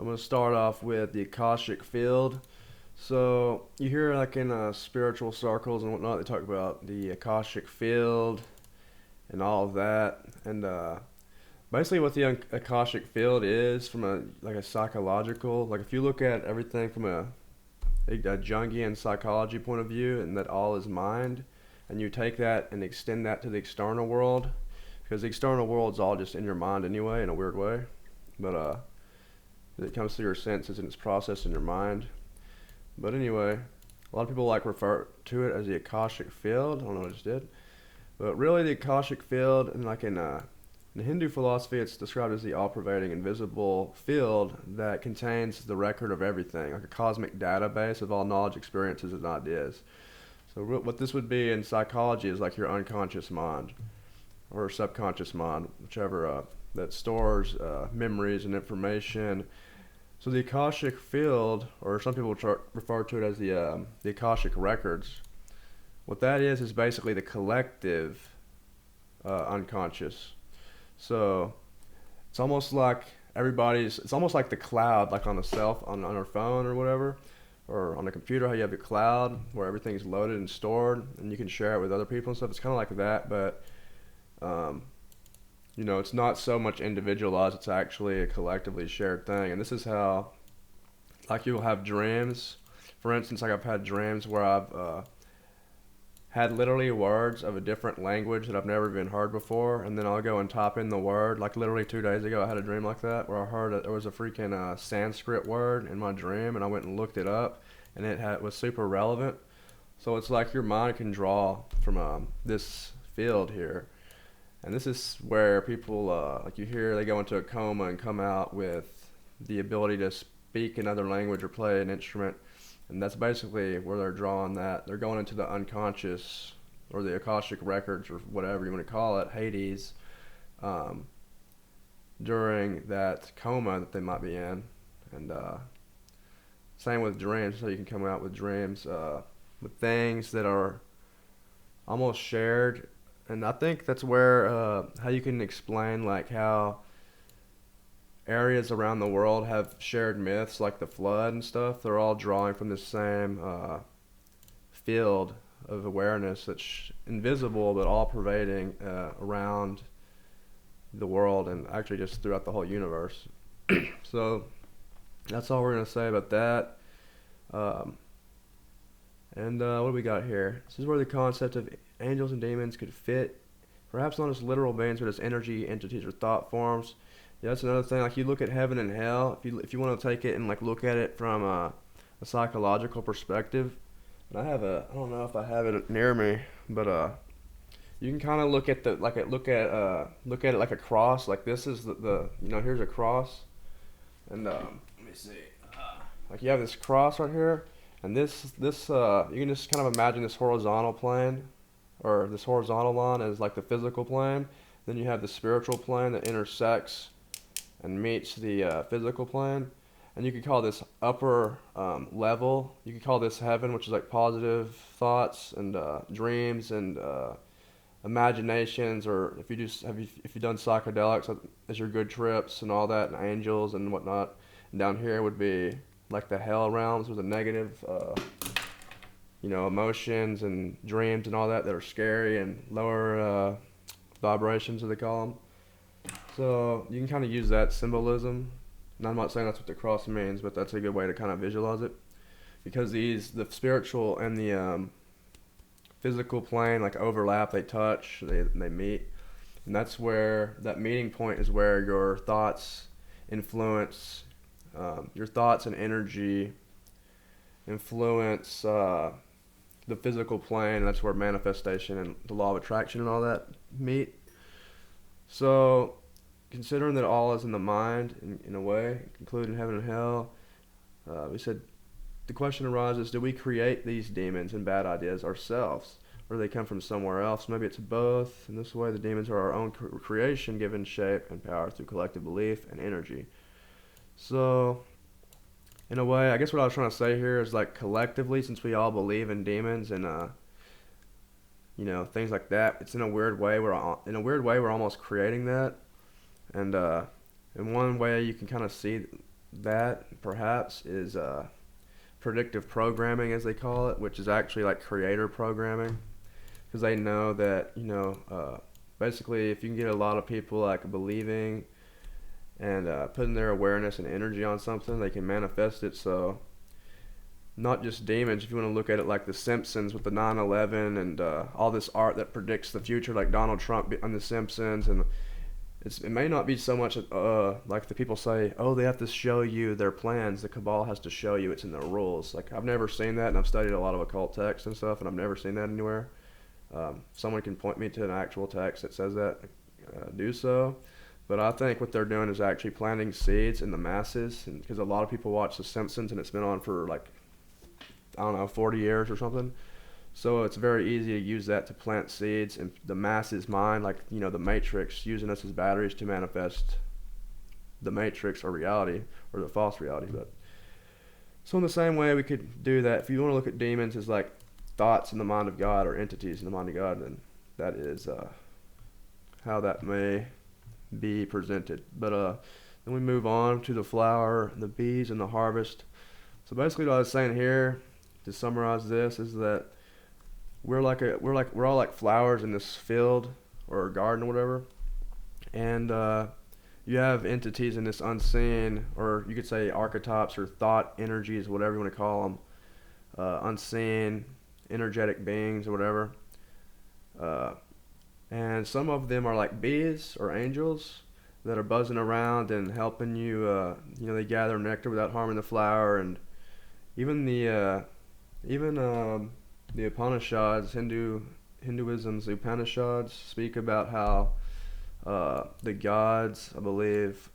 I'm going to start off with the Akashic field. So you hear like in spiritual circles and whatnot, they talk about the Akashic field and all of that. And basically, what the Akashic field is from a psychological, like if you look at everything from a Jungian psychology point of view, and that all is mind, and you take that and extend that to the external world, because the external world's all just in your mind anyway, in a weird way. But it comes through your senses and it's processed in your mind. But anyway, a lot of people like refer to it as the Akashic field. I don't know what I just did. But really, the Akashic field, and like in Hindu philosophy, it's described as the all-pervading invisible field that contains the record of everything, like a cosmic database of all knowledge, experiences, and ideas. So what this would be in psychology is like your unconscious mind or subconscious mind, whichever, that stores memories and information. So the Akashic field, or some people refer to it as the Akashic records. What that is basically the collective unconscious. So it's almost like it's almost like the cloud, like on on our phone or whatever, or on a computer, how you have your cloud where everything's loaded and stored, and you can share it with other people and stuff. It's kind of like that, but um, it's not so much individualized. It's actually a collectively shared thing, and this is how, like, you'll have dreams. For instance, like I've had dreams where I've had literally words of a different language that I've never even heard before, and then I'll go and type in the word. Like literally 2 days ago, I had a dream like that where I heard there was a freaking Sanskrit word in my dream, and I went and looked it up, and was super relevant. So it's like your mind can draw from this field here, and this is where people, like you hear, they go into a coma and come out with the ability to speak another language or play an instrument. And that's basically where they're drawing that. They're going into the unconscious, or the Akashic records, or whatever you want to call it, Hades, during that coma that they might be in. And same with dreams. So you can come out with dreams with things that are almost shared. And I think that's where how you can explain like how areas around the world have shared myths, like the flood and stuff. They're all drawing from the same field of awareness that's invisible but all pervading around the world, and actually just throughout the whole universe. So that's all we're going to say about that. And what do we got here? This is where the concept of angels and demons could fit, perhaps not as literal beings, but as energy entities or thought forms. Yeah, that's another thing. Like you look at heaven and hell, if you want to take it and like look at it from a psychological perspective. And I don't know if I have it near me, but you can kind of look at look at it like a cross. Like this is the here's a cross, and let me see. Like you have this cross right here, and this you can just kind of imagine this horizontal plane, or this horizontal line as like the physical plane. Then you have the spiritual plane that intersects and meets the physical plane, and you could call this upper level. You could call this heaven, which is like positive thoughts and dreams and imaginations, or if you done psychedelics, as your good trips and all that, and angels and whatnot. And down here would be like the hell realms with the negative, emotions and dreams and all that are scary, and lower vibrations, as they call them. So you can kind of use that symbolism. And I'm not saying that's what the cross means, but that's a good way to kind of visualize it. Because the spiritual and the physical plane like overlap, they touch, they meet. And that's where, that meeting point is where your thoughts influence, your thoughts and energy influence the physical plane. And that's where manifestation and the law of attraction and all that meet. So considering that all is in the mind, in a way, including heaven and hell, we said the question arises: do we create these demons and bad ideas ourselves, or do they come from somewhere else? Maybe it's both. In this way, the demons are our own creation, given shape and power through collective belief and energy. So, in a way, I guess what I was trying to say here is, like, collectively, since we all believe in demons and things like that, it's in a weird way we're almost creating that. And in one way you can kind of see that perhaps is predictive programming, as they call it, which is actually like creator programming, because they know that basically if you can get a lot of people like believing and putting their awareness and energy on something, they can manifest it. So not just demons. If you want to look at it like The Simpsons with the 9/11 and all this art that predicts the future, like Donald Trump on The Simpsons, and it may not be so much like the people say, oh, they have to show you their plans. The cabal has to show you it's in their rules. Like, I've never seen that, and I've studied a lot of occult texts and stuff, and I've never seen that anywhere. Someone can point me to an actual text that says that, do so. But I think what they're doing is actually planting seeds in the masses, because a lot of people watch The Simpsons, and it's been on for like, I don't know, 40 years or something. So it's very easy to use that to plant seeds in the masses' mind, like, the Matrix, using us as batteries to manifest the Matrix or reality, or the false reality. But so in the same way we could do that, if you want to look at demons as like thoughts in the mind of God or entities in the mind of God, then that is how that may be presented. But then we move on to the flower, the bees, and the harvest. So basically what I was saying here, to summarize this, is that we're all like flowers in this field or garden or whatever, and you have entities in this unseen, or you could say archetypes or thought energies, whatever you want to call them, unseen energetic beings or whatever, and some of them are like bees or angels that are buzzing around and helping you. They gather nectar without harming the flower, and even the Upanishads, Hinduism's Upanishads speak about how the gods, I believe,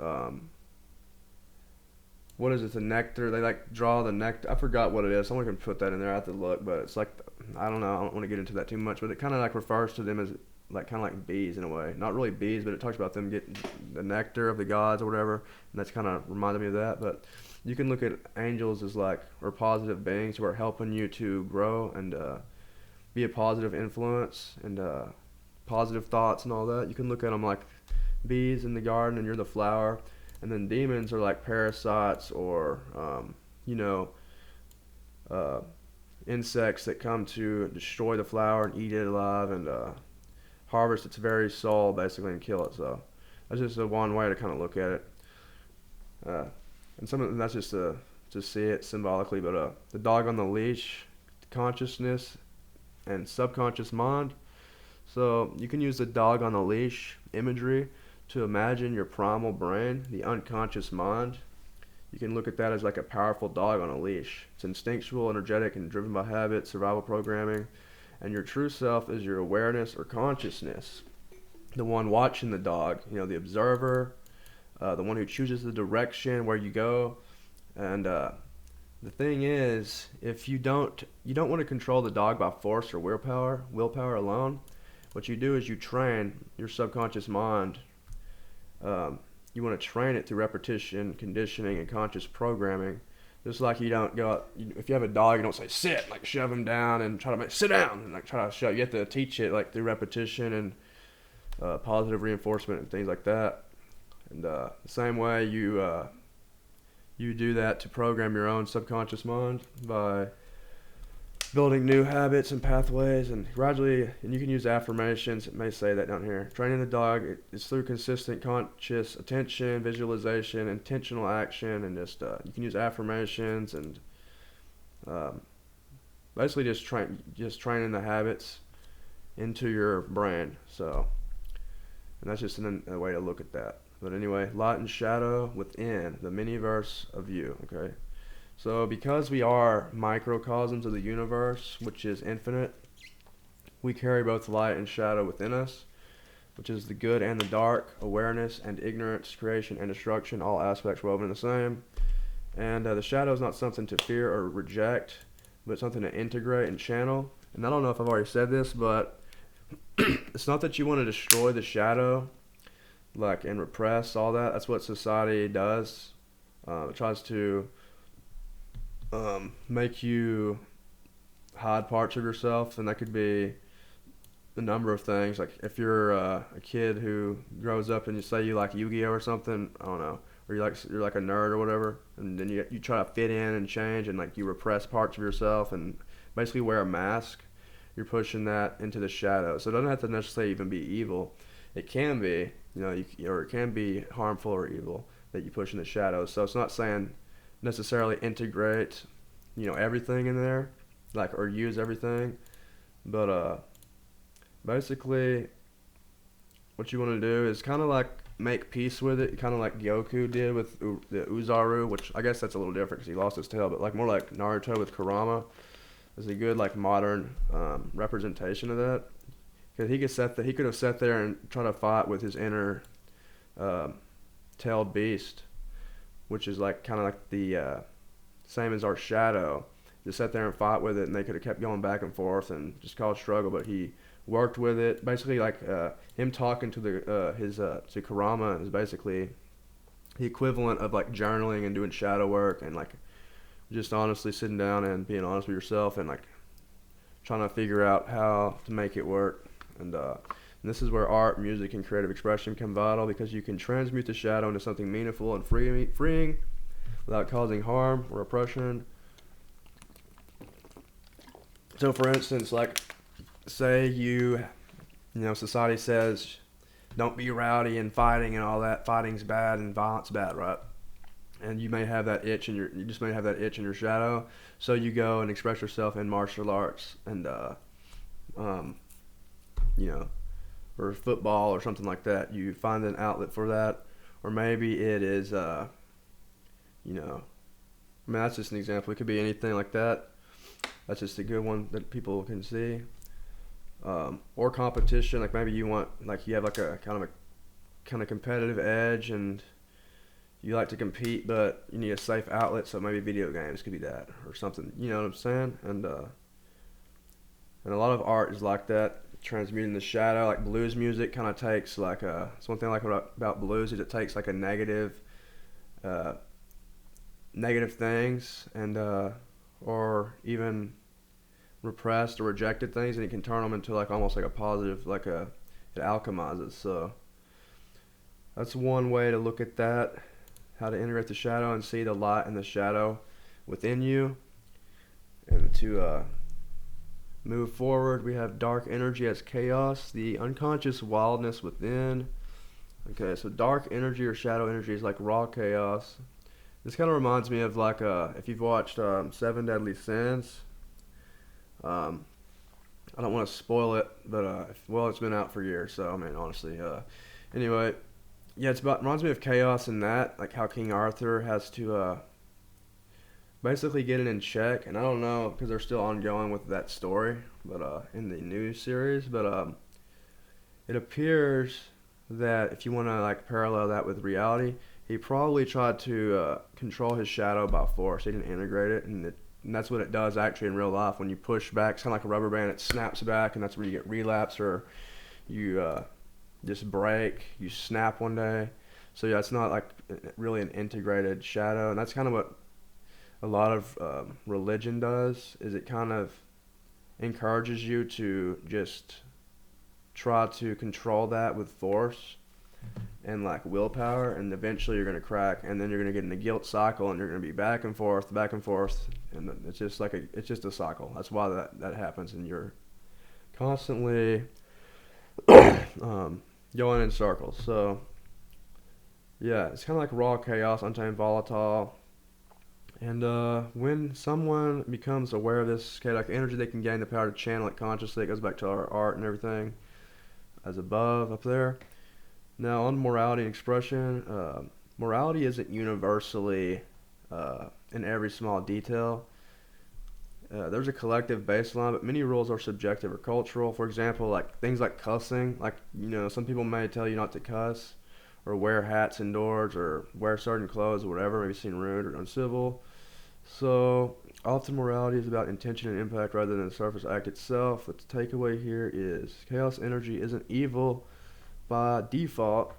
what is it, the nectar, they like draw the nectar, I forgot what it is, someone can put that in there, I have to look, but it's like, I don't know, I don't want to get into that too much, but it kind of like refers to them as like kind of like bees in a way, not really bees, but it talks about them getting the nectar of the gods or whatever, and that's kind of reminded me of that. But you can look at angels as like, or positive beings who are helping you to grow and be a positive influence and positive thoughts and all that. You can look at them like bees in the garden and you're the flower, and then demons are like parasites or insects that come to destroy the flower and eat it alive and harvest its very soul basically and kill it. So that's just one way to kind of look at it, and that's just to see it symbolically. But the dog on the leash, consciousness and subconscious mind. So you can use the dog on the leash imagery to imagine your primal brain, the unconscious mind. You can look at that as like a powerful dog on a leash. It's instinctual, energetic, and driven by habit, survival programming. And your true self is your awareness or consciousness, the one watching the dog, the observer, the one who chooses the direction where you go. And the thing is, if you don't want to control the dog by force or willpower alone. What you do is you train your subconscious mind. You want to train it through repetition, conditioning, and conscious programming. Just like you don't go out, if you have a dog, you don't say sit, like shove him down and try to make sit down and like try to shove. You have to teach it like through repetition and positive reinforcement and things like that. And the same way you do that to program your own subconscious mind by building new habits and pathways, and gradually, and you can use affirmations. It may say that down here. Training the dog is through consistent conscious attention, visualization, intentional action, and just you can use affirmations and basically just training the habits into your brain. So, and that's just a way to look at that. But anyway, light and shadow within the mini-verse of you. Okay. So because we are microcosms of the universe, which is infinite, we carry both light and shadow within us, which is the good and the dark, awareness and ignorance, creation and destruction, all aspects woven in the same. And the shadow is not something to fear or reject, but something to integrate and channel. And I don't know if I've already said this, but it's not that you want to destroy the shadow, like, and repress all that. That's what society does. It tries to make you hide parts of yourself, and that could be a number of things. Like if you're a kid who grows up and you say you like Yu-Gi-Oh or something, I don't know, or you're like a nerd or whatever, and then you try to fit in and change, and like you repress parts of yourself and basically wear a mask. You're pushing that into the shadow. So it doesn't have to necessarily even be evil. It can be, or it can be harmful or evil that you push in the shadows. So it's not saying necessarily integrate, everything in there, like, or use everything, but basically what you want to do is kind of like make peace with it, kind of like Goku did with the Uzaru, which I guess that's a little different because he lost his tail, but like more like Naruto with Kurama is a good like modern representation of that. Because he could have sat there and tried to fight with his inner tailed beast, which is like kind of like the same as our shadow. Just sat there and fought with it, and they could have kept going back and forth and just caused struggle. But he worked with it. Basically, like him talking to to Kurama is basically the equivalent of like journaling and doing shadow work and like just honestly sitting down and being honest with yourself and like trying to figure out how to make it work. And this is where art, music, and creative expression come vital, because you can transmute the shadow into something meaningful and freeing without causing harm or oppression. So for instance, like say society says don't be rowdy and fighting and all that. Fighting's bad and violence bad, right? And you may have that itch you just may have that itch in your shadow. So you go and express yourself in martial arts and or football or something like that. You find an outlet for that, or maybe it is that's just an example. It could be anything like that. That's just a good one that people can see. Or competition, like maybe you have like a kind of competitive edge and you like to compete, but you need a safe outlet, so maybe video games could be that or something. You know what I'm saying? And a lot of art is like that, transmuting the shadow. Like blues music kind of takes like it's one thing I like about blues is it takes like a negative things and or even repressed or rejected things, and it can turn them into like almost like a positive, it alchemizes. So that's one way to look at that, how to integrate the shadow and see the light and the shadow within you. And to move forward, we have dark energy as chaos, the unconscious wildness within. Okay, so dark energy or shadow energy is like raw chaos. This kind of reminds me of like if you've watched Seven Deadly Sins. I don't want to spoil it, but it's been out for years, so I mean honestly. Anyway, yeah, reminds me of chaos in that, like how King Arthur has to basically get it in check. And I don't know because they're still ongoing with that story, but in the new series. But it appears that if you want to like parallel that with reality, he probably tried to control his shadow by force. He didn't integrate it, and that's what it does actually in real life. When you push back, it's kind of like a rubber band. It snaps back, and that's where you get relapse, or you just break, you snap one day. So yeah, it's not like really an integrated shadow, and that's kind of what a lot of religion does. Is it kind of encourages you to just try to control that with force and like willpower, and eventually you're gonna crack, and then you're gonna get in a guilt cycle, and you're gonna be back and forth, and it's just a cycle. That's why that happens, and you're constantly going in circles. So yeah, it's kind of like raw chaos, untamed, volatile. And when someone becomes aware of this chaotic energy, they can gain the power to channel it consciously. It goes back to our art and everything as above up there. Now on morality and expression, morality isn't universally in every small detail. There's a collective baseline, but many rules are subjective or cultural. For example, like things like cussing, like some people may tell you not to cuss, or wear hats indoors, or wear certain clothes, or whatever, maybe seen rude or uncivil. So often morality is about intention and impact rather than the surface act itself. The takeaway here is chaos energy isn't evil by default.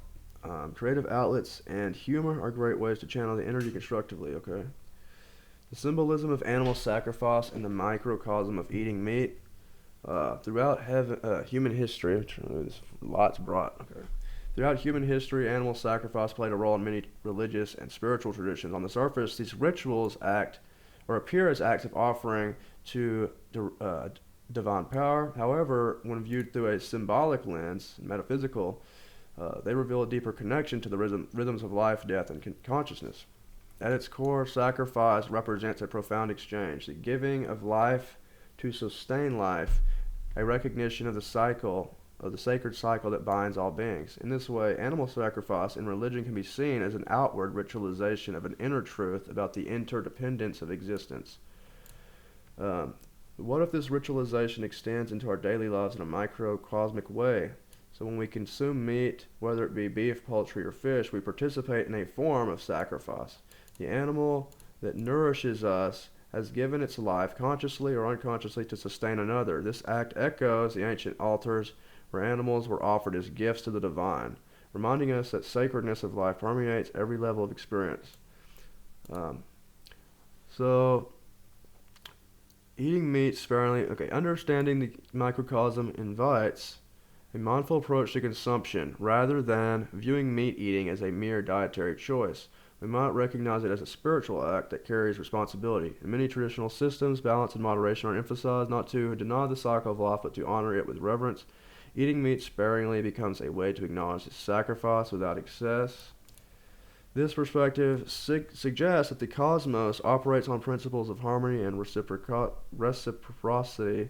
Creative outlets and humor are great ways to channel the energy constructively, okay? The symbolism of animal sacrifice and the microcosm of eating throughout human history, this lot's brought, okay. Throughout human history, animal sacrifice played a role in many religious and spiritual traditions. On the surface, these rituals act or appear as acts of offering to divine power. However, when viewed through a symbolic lens, metaphysical, they reveal a deeper connection to the rhythms of life, death, and consciousness. At its core, sacrifice represents a profound exchange, the giving of life to sustain life, a recognition of the sacred cycle that binds all beings. In this way, animal sacrifice in religion can be seen as an outward ritualization of an inner truth about the interdependence of existence. What if this ritualization extends into our daily lives in a microcosmic way? So when we consume meat, whether it be beef, poultry, or fish, we participate in a form of sacrifice. The animal that nourishes us has given its life, consciously or unconsciously, to sustain another. This act echoes the ancient altars where animals were offered as gifts to the divine, reminding us that sacredness of life permeates every level of experience. So, eating meat sparingly, understanding the microcosm invites a mindful approach to consumption rather than viewing meat eating as a mere dietary choice. We might recognize it as a spiritual act that carries responsibility. In many traditional systems, balance and moderation are emphasized, not to deny the cycle of life, but to honor it with reverence. Eating meat sparingly becomes a way to acknowledge the sacrifice without excess. This perspective suggests that the cosmos operates on principles of harmony and reciprocity.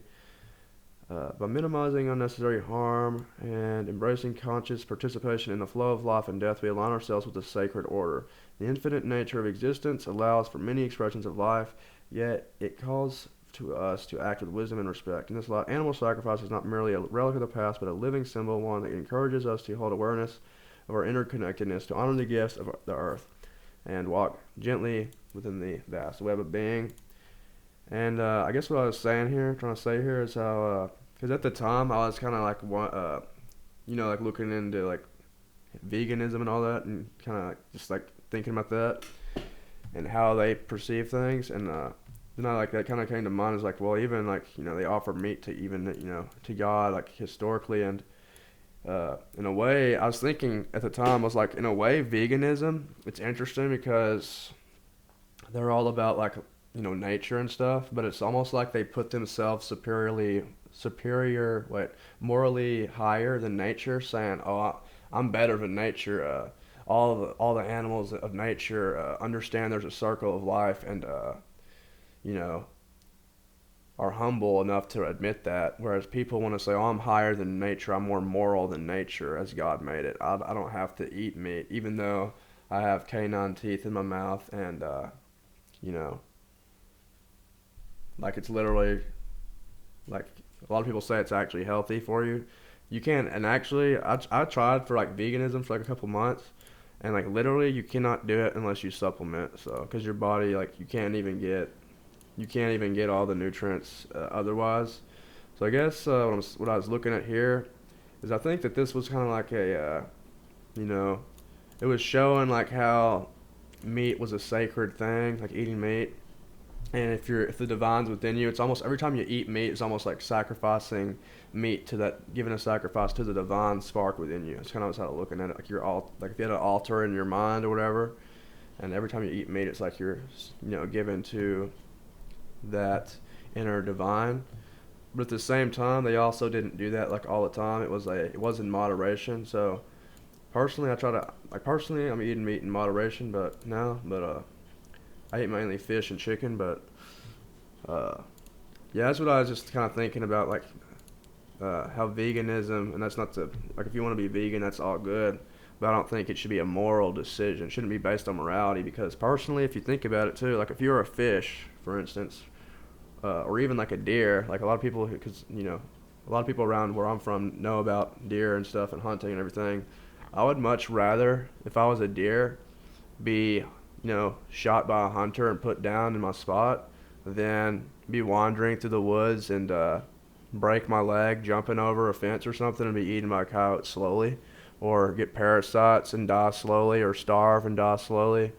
By minimizing unnecessary harm and embracing conscious participation in the flow of life and death, we align ourselves with the sacred order. The infinite nature of existence allows for many expressions of life, yet it calls to us to act with wisdom and respect. In this light, animal sacrifice is not merely a relic of the past, but a living symbol, one that encourages us to hold awareness of our interconnectedness, to honor the gifts of the earth, and walk gently within the vast web of being. And I guess what I was trying to say here is how, because at the time I was kind of like, like looking into like veganism and all that, and kind of just like thinking about that and how they perceive things, and then I like that kind of came to mind as like, well, even like they offer meat to even to God, like historically, and in a way I was thinking at the time, I was like, in a way veganism, it's interesting because they're all about like nature and stuff, but it's almost like they put themselves morally higher than nature, saying, oh, I'm better than nature. All the animals of nature understand there's a circle of life, and are humble enough to admit that, whereas people want to say, oh, I'm higher than nature, I'm more moral than nature as God made it. I don't have to eat meat, even though I have canine teeth in my mouth, and like it's literally, like a lot of people say it's actually healthy for you. You can, and actually, I tried for like veganism for like a couple months, and like literally you cannot do it unless you supplement. So, because your body, like you can't even get all the nutrients otherwise. So I guess what I was looking at here is I think that this was kind of like it was showing like how meat was a sacred thing, like eating meat. And if the divine's within you, it's almost every time you eat meat, it's almost like sacrificing meat to that, giving a sacrifice to the divine spark within you. It's kind of how I'm looking at it, like like if you had an altar in your mind or whatever, and every time you eat meat, it's like you're given to that inner divine. But at the same time, they also didn't do that like all the time. It was in moderation. So personally, I'm eating meat in moderation, but I eat mainly fish and chicken, but yeah, that's what I was just kind of thinking about, like how veganism, and that's not to, like if you want to be vegan, that's all good, but I don't think it should be a moral decision. It shouldn't be based on morality, because personally, if you think about it too, like if you're a fish, for instance, or even like a deer, like a lot of people, because a lot of people around where I'm from know about deer and stuff and hunting and everything. I would much rather, if I was a deer, be shot by a hunter and put down in my spot, than be wandering through the woods and break my leg jumping over a fence or something and be eaten by a coyote slowly, or get parasites and die slowly, or starve and die slowly,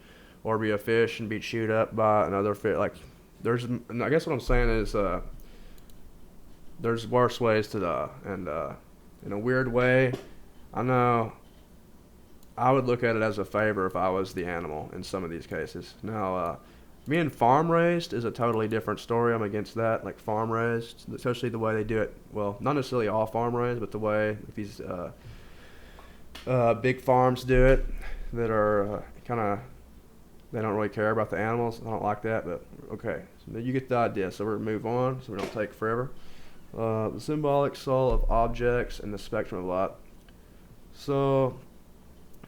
or be a fish and be chewed up by another fish. Like I guess what I'm saying is there's worse ways to die, and in a weird way, I know I would look at it as a favor if I was the animal in some of these cases. Now, being farm raised is a totally different story. I'm against that, like farm raised, especially the way they do it. Well, not necessarily all farm raised, but the way these big farms do it that are kind of, they don't really care about the animals. I don't like that, but okay. So you get the idea. So we're going to move on so we don't take forever. The symbolic soul of objects and the spectrum of light. So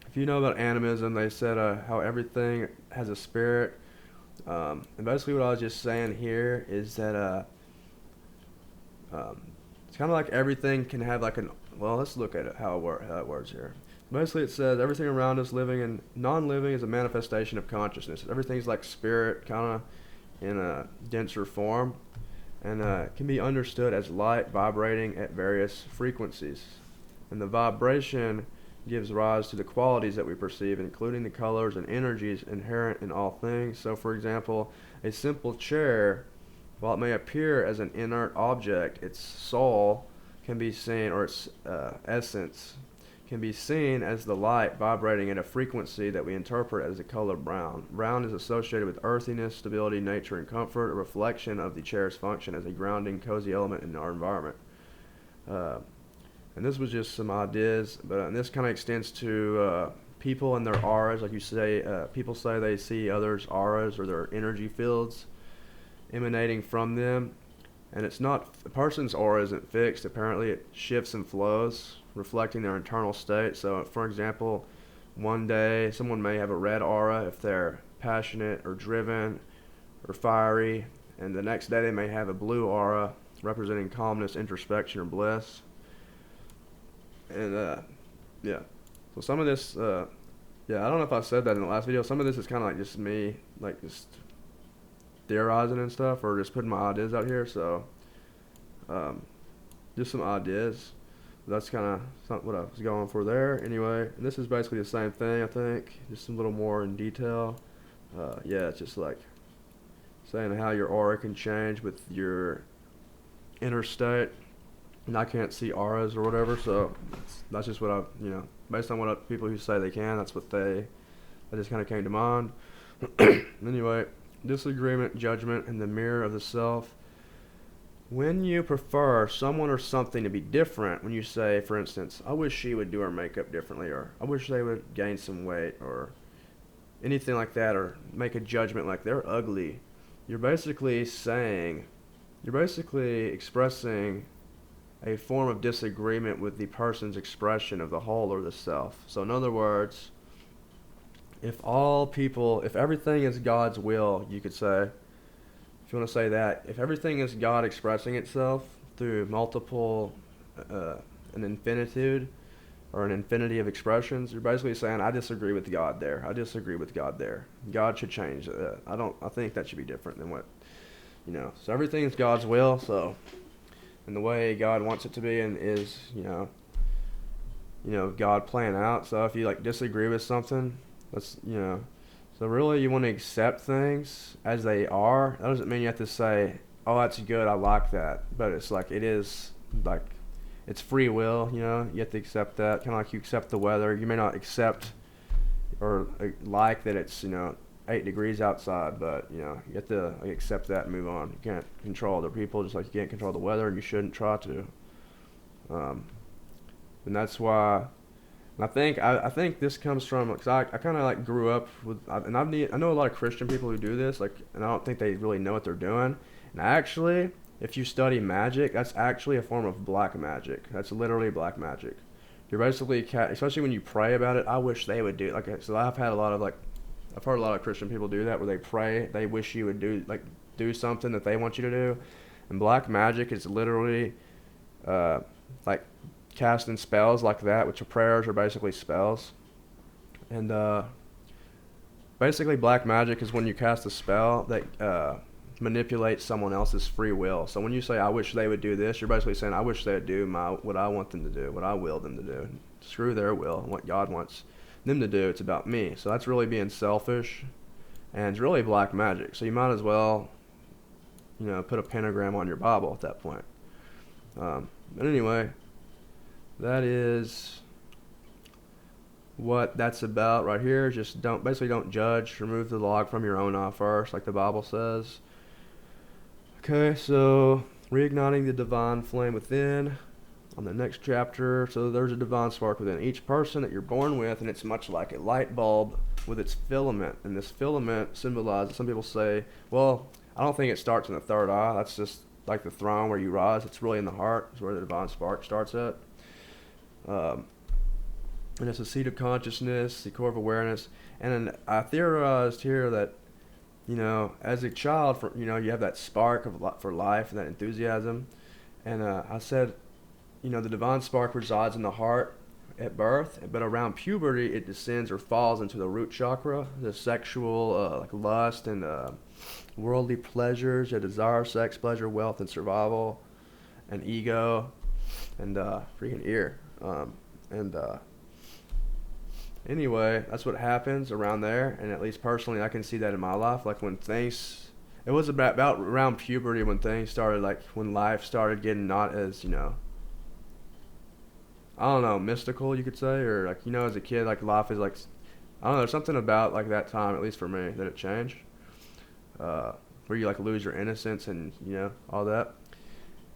if you know about animism, they said how everything has a spirit. And basically what I was just saying here is that it's kind of like everything can have like well, let's look at it, how it works here. Basically it says everything around us, living and non-living, is a manifestation of consciousness. Everything's like spirit, kind of in a denser form, and can be understood as light vibrating at various frequencies. And the vibration gives rise to the qualities that we perceive, including the colors and energies inherent in all things. So, for example, a simple chair, while it may appear as an inert object, its soul can be seen, or its essence can be seen as the light vibrating at a frequency that we interpret as the color brown. Brown is associated with earthiness, stability, nature, and comfort, a reflection of the chair's function as a grounding, cozy element in our environment. And this was just some ideas, but this kind of extends to people and their auras. Like you say, people say they see others' auras or their energy fields emanating from them. And it's not, a person's aura isn't fixed. Apparently it shifts and flows, reflecting their internal state. So, for example, one day someone may have a red aura if they're passionate or driven or fiery, and the next day they may have a blue aura representing calmness, introspection, or bliss. And yeah, so some of this, I don't know if I said that in the last video. Some of this is kind of like just me, like just theorizing and stuff, or just putting my ideas out here. So, just some ideas. That's kind of what I was going for there. Anyway, and this is basically the same thing, I think, just a little more in detail. It's just like saying how your aura can change with your inner state. And I can't see auras or whatever, so that's just what based on people who say they can, that just kind of came to mind. Anyway, disagreement, judgment, and the mirror of the self. When you prefer someone or something to be different, when you say, for instance, I wish she would do her makeup differently, or I wish they would gain some weight, or anything like that, or make a judgment like they're ugly, you're basically expressing a form of disagreement with the person's expression of the whole or the self. So in other words, if everything is God's will, you could say, if you want to say that, if everything is God expressing itself through multiple, an infinitude, or an infinity of expressions, you're basically saying, I disagree with God there. I disagree with God there. God should change that. I think that should be different than what, so everything is God's will, so, and the way God wants it to be, and is, God playing out. So if you disagree with something, that's, so really you want to accept things as they are. That doesn't mean you have to say, oh, that's good, I like that. But it's it's free will, you have to accept that. Kind of like you accept the weather. You may not accept or like that it's, 8 degrees outside, but you have to accept that and move on. You can't control other people, just like you can't control the weather, and you shouldn't try to. And that's why, and I think this comes from, because I kind of grew up with, and I know a lot of Christian people who do this, and I don't think they really know what they're doing. And actually, if you study magic, that's actually a form of black magic. That's literally black magic. You're basically, especially when you pray about it, I wish they would do it. So I've heard a lot of Christian people do that, where they pray, they wish you would do something that they want you to do. And black magic is literally casting spells like that, which prayers are basically spells. And basically black magic is when you cast a spell that manipulates someone else's free will. So when you say, I wish they would do this, you're basically saying, I wish they would do what I want them to do, what I will them to do. Screw their will and what God wants them to do. It's about me. So that's really being selfish, and it's really black magic. So you might as well, put a pentagram on your Bible at that point. But anyway, that is what that's about right here. Just don't judge. Remove the log from your own eye first, like the Bible says. Okay, so reigniting the divine flame within. On the next chapter, so there's a divine spark within each person that you're born with, and it's much like a light bulb with its filament. And this filament symbolizes, some people say, well, I don't think it starts in the third eye. That's just like the throne where you rise. It's really in the heart. It's where the divine spark starts at. And it's a seat of consciousness, the core of awareness. And I theorized here that, as a child, you have that spark for life and that enthusiasm. And I said, the divine spark resides in the heart at birth, but around puberty it descends or falls into the root chakra, the sexual like lust and worldly pleasures, your desire, sex, pleasure, wealth, and survival, and ego, and freaking ear. Anyway, that's what happens around there, and at least personally I can see that in my life. Like when things, it was about around puberty when things started, like when life started getting not as, I don't know, mystical, you could say, or like, as a kid, like life is like, I don't know, there's something about like that time, at least for me, that it changed, where you like lose your innocence and, all that.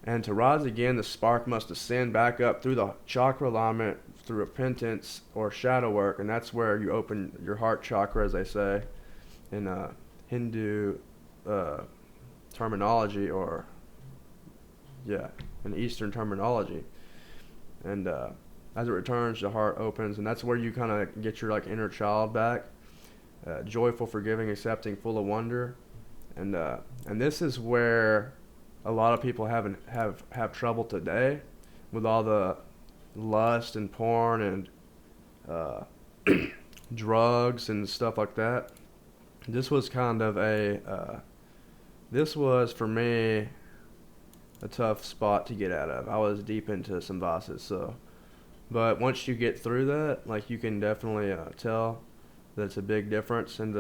And to rise again, the spark must ascend back up through the chakra alignment, through repentance or shadow work, and that's where you open your heart chakra, as they say, in Hindu terminology, or, in Eastern terminology. And as it returns, the heart opens, and that's where you kind of get your like inner child back, joyful, forgiving, accepting, full of wonder, and this is where a lot of people have trouble today, with all the lust and porn and drugs and stuff like that. This was kind of this was for me a tough spot to get out of. I was deep into some vices, but once you get through that, like, you can definitely tell that it's a big difference. And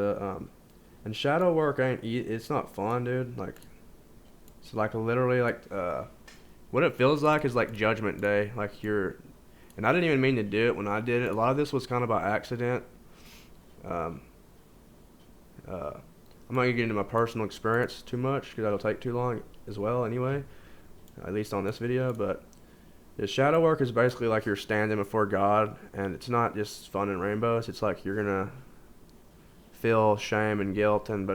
and shadow work it's not fun, dude. Like, it's like literally like what it feels like is like Judgment Day. Like and I didn't even mean to do it when I did it. A lot of this was kind of by accident. I'm not gonna get into my personal experience too much because that'll take too long as well anyway, at least on this video. But the shadow work is basically like you're standing before God, and it's not just fun and rainbows. It's like you're gonna feel shame and guilt, and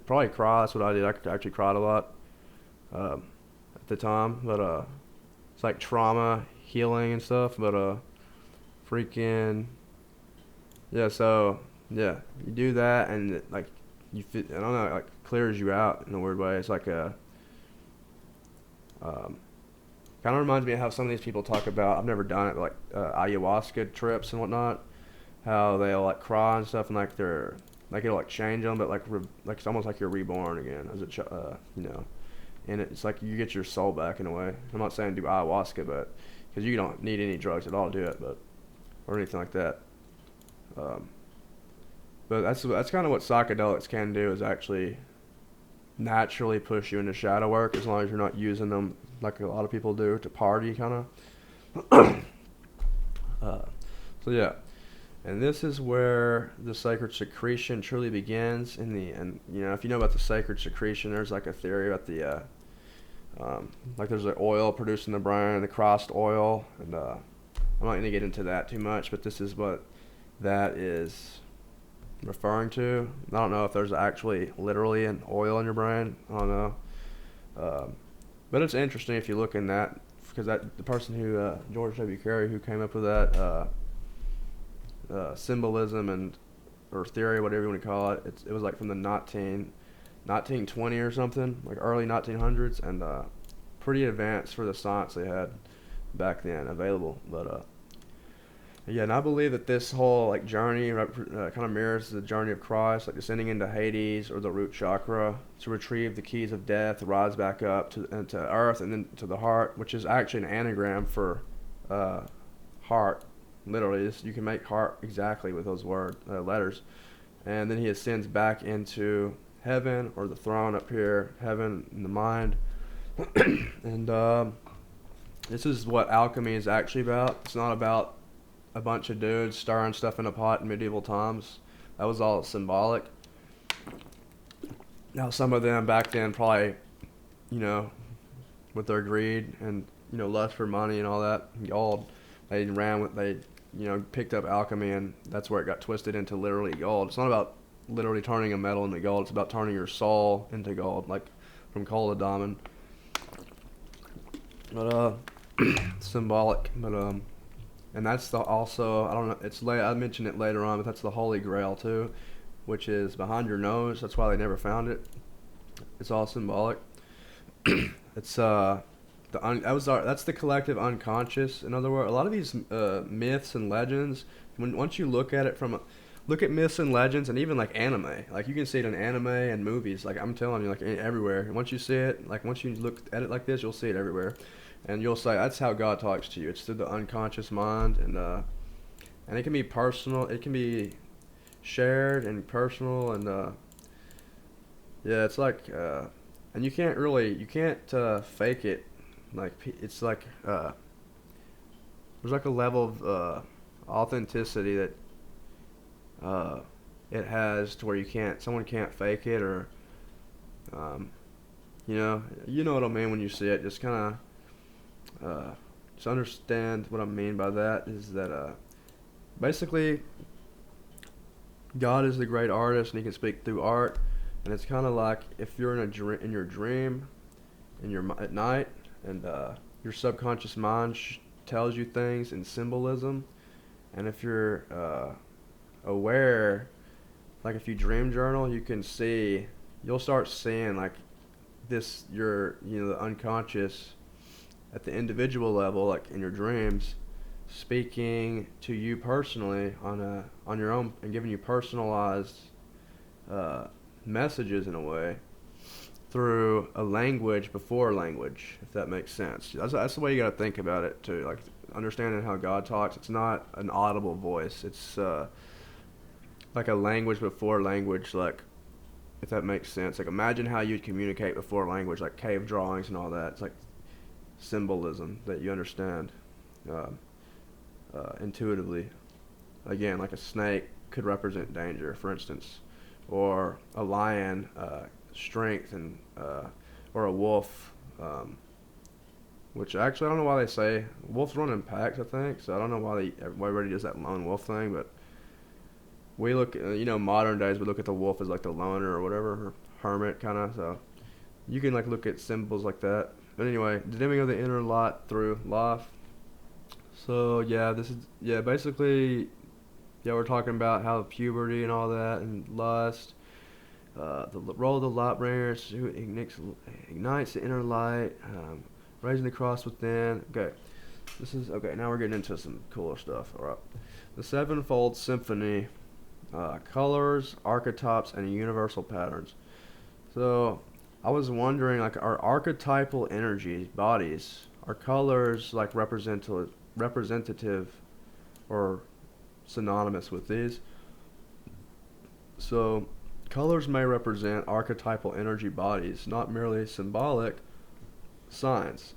probably cry. That's what I did. I actually cried a lot at the time, but it's like trauma healing and stuff. But freaking so you do that, and like you feel, I don't know, it like clears you out in a weird way. It's like kind of reminds me of how some of these people talk about, I've never done it, but like ayahuasca trips and whatnot, how they'll like cry and stuff, and like they're like it'll like change them, but like it's almost like you're reborn again as a and it's like you get your soul back in a way. I'm not saying do ayahuasca, but because you don't need any drugs at all to do it, or anything like that. But that's kind of what psychedelics can do, is actually naturally push you into shadow work, as long as you're not using them like a lot of people do to party, kind of. And this is where the sacred secretion truly begins. And if you know about the sacred secretion, there's like a theory about the like there's an oil produced in the brain, the Christ oil, and I'm not going to get into that too much, but this is what that is referring to. I don't know if there's actually literally an oil in your brain. I don't know. But it's interesting if you look in that, because the person who, George W. Carey, who came up with that symbolism or theory, whatever you want to call it, it was like from the 1920 or something, like early 1900s, and pretty advanced for the science they had back then available. But and I believe that this whole like journey kind of mirrors the journey of Christ, like descending into Hades or the root chakra to retrieve the keys of death, rise back up to earth, and then to the heart, which is actually an anagram for heart. Literally, you can make heart exactly with those letters. And then he ascends back into heaven, or the throne up here, heaven in the mind. And this is what alchemy is actually about. It's not about a bunch of dudes stirring stuff in a pot in medieval times. That was all symbolic. Now, some of them back then probably, you know, with their greed and, you know, lust for money and all that, gold, they picked up alchemy, and that's where it got twisted into literally gold. It's not about literally turning a metal into gold. It's about turning your soul into gold, like from coal to diamond. But symbolic. But and that's the also, I don't know. It's I mentioned it later on, but that's the Holy Grail too, which is behind your nose. That's why they never found it. It's all symbolic. It's that's the collective unconscious. In other words, a lot of these myths and legends, once you look at it look at myths and legends, and even like anime, like you can see it in anime and movies. Like I'm telling you, like everywhere. And once you see it, like once you look at it like this, you'll see it everywhere, and you'll say that's how God talks to you. It's through the unconscious mind, and it can be personal. It can be shared and personal, and yeah, it's like and you can't fake it. Like it's like there's like a level of authenticity that it has to where someone can't fake it, or you know what I mean when you see it. Just kind of just understand what I mean by that is that basically God is the great artist, and He can speak through art. And it's kind of like if you're in your dream, at night, and your subconscious mind tells you things in symbolism, and if you're aware, like if you dream journal, you'll start seeing like this, the unconscious at the individual level, like in your dreams, speaking to you personally on your own, and giving you personalized messages in a way through a language before language, if that makes sense. That's the way you got to think about it too, like understanding how God talks. It's not an audible voice. It's like a language before language, like, if that makes sense. Like imagine how you'd communicate before language, like cave drawings and all that. It's like symbolism that you understand intuitively. Again, like a snake could represent danger, for instance, or a lion, strength, and or a wolf, which actually I don't know why they say wolves run in packs. I think so. I don't know why everybody does that lone wolf thing, but we look, modern days we look at the wolf as like the loner or whatever, or hermit kind of. So you can like look at symbols like that. But anyway, the dimming of the inner light through life. So basically. Yeah, we're talking about how puberty and all that, and lust, the role of the light bringers, who ignites the inner light, raising the cross within. Okay, now we're getting into some cooler stuff. All right, the sevenfold symphony, colors, archetypes, and universal patterns. So I was wondering, like, are archetypal energies, bodies, are colors like representative or synonymous with these? So colors may represent archetypal energy bodies, not merely symbolic signs.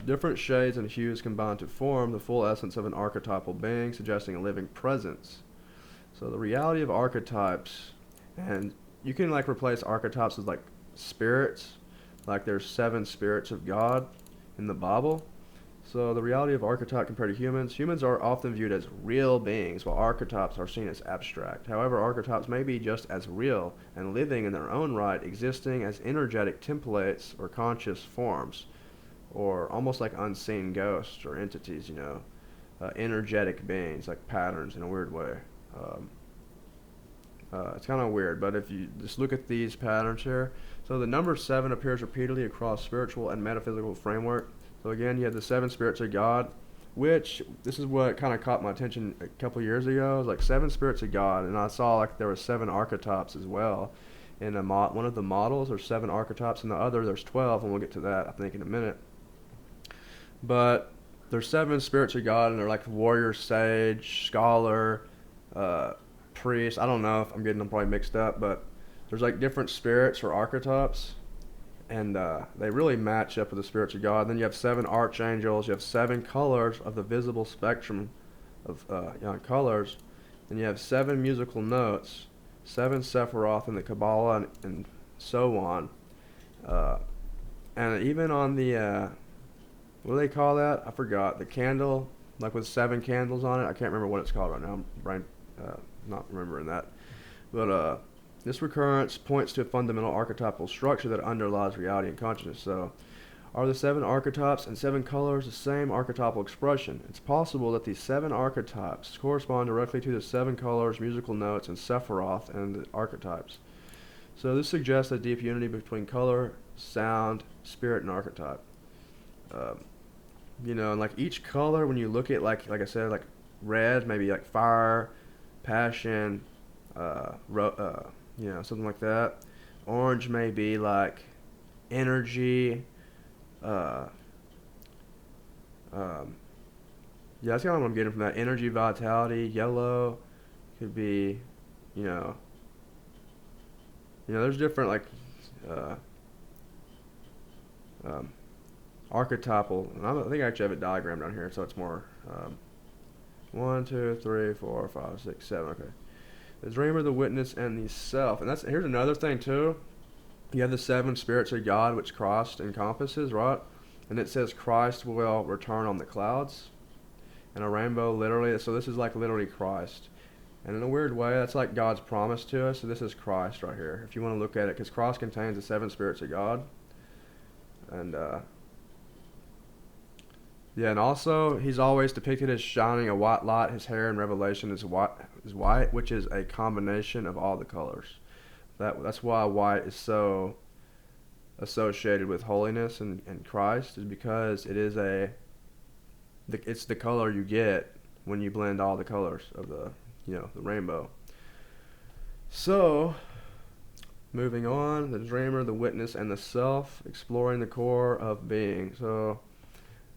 Different shades and hues combine to form the full essence of an archetypal being, suggesting a living presence. So the reality of archetypes, and you can like replace archetypes with like spirits, like there's 7 spirits of God in the Bible. So the reality of archetype compared to humans are often viewed as real beings, while archetypes are seen as abstract. However, archetypes may be just as real and living in their own right, existing as energetic templates or conscious forms, or almost like unseen ghosts or entities, energetic beings, like patterns in a weird way. It's kind of weird, but if you just look at these patterns here, so the number 7 appears repeatedly across spiritual and metaphysical framework. So again, you have the 7 spirits of God, which this is what kind of caught my attention a couple years ago. It was like 7 spirits of God, and I saw like there were 7 archetypes as well. In one of the models, there's 7 archetypes, and the other there's 12, and we'll get to that I think in a minute. But there's 7 spirits of God, and they're like warrior, sage, scholar, priest. I don't know if I'm getting them probably mixed up, but there's like different spirits or archetypes. And they really match up with the spirits of God. Then you have 7 archangels. You have 7 colors of the visible spectrum of colors, and you have 7 musical notes, 7 Sephiroth in the Kabbalah, and so on. Uh, and even on the what do they call that? I forgot. The candle, like with 7 candles on it. I can't remember what it's called right now. I'm not remembering that. But this recurrence points to a fundamental archetypal structure that underlies reality and consciousness. So, are the 7 archetypes and 7 colors the same archetypal expression? It's possible that these 7 archetypes correspond directly to the 7 colors, musical notes, and Sephiroth and the archetypes. So this suggests a deep unity between color, sound, spirit, and archetype. And like each color, when you look at like I said, like red, maybe like fire, passion, something like that. Orange may be like energy. Yeah, that's kind of what I'm getting from that. Energy, vitality. Yellow could be, there's different like uh, um, archetypal. And I think I actually have a diagram down here, so it's more 1, 2, 3, 4, 5, 6, 7. Okay, the dreamer, the witness, and the self. And here's another thing too. You have the 7 spirits of God, which Christ encompasses, right? And it says Christ will return on the clouds, and a rainbow, literally. So this is like literally Christ. And in a weird way, that's like God's promise to us. So this is Christ right here, if you want to look at it, because Christ contains the 7 spirits of God. And and also he's always depicted as shining a white light. His hair in Revelation is white, which is a combination of all the colors. That's why white is so associated with holiness and Christ, is because it's the color you get when you blend all the colors of the rainbow. So, moving on, the dreamer, the witness, and the self, exploring the core of being. So,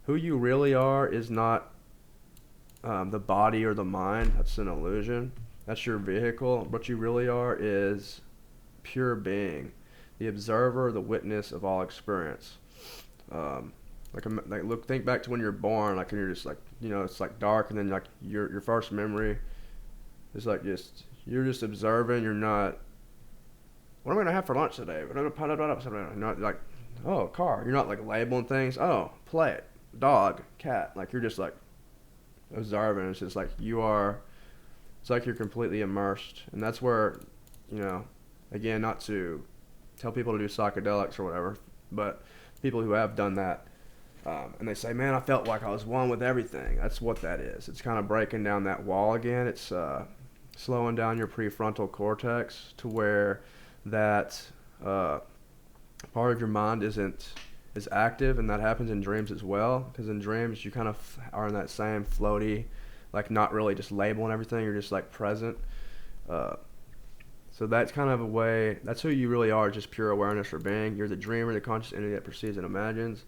who you really are is not the body or the mind. That's an illusion. That's your vehicle. What you really are is pure being, the observer, the witness of all experience. Think back to when you're born, like, and you're just like, it's like dark, and then like your first memory is like you're just observing. You're not, what am I gonna have for lunch today? You're not like, oh, car. You're not like labeling things. Oh, play, dog, cat. Like you're just like observing. It's just like it's like you're completely immersed, and that's where, again, not to tell people to do psychedelics or whatever, but people who have done that, and they say, man, I felt like I was one with everything. That's what that is. It's kind of breaking down that wall again. It's slowing down your prefrontal cortex to where that part of your mind isn't as active, and that happens in dreams as well, because in dreams you kind of are in that same floaty, like not really just labeling everything, you're just like present. So that's kind of a way, that's who you really are, just pure awareness or being. You're the dreamer, the conscious entity that perceives and imagines.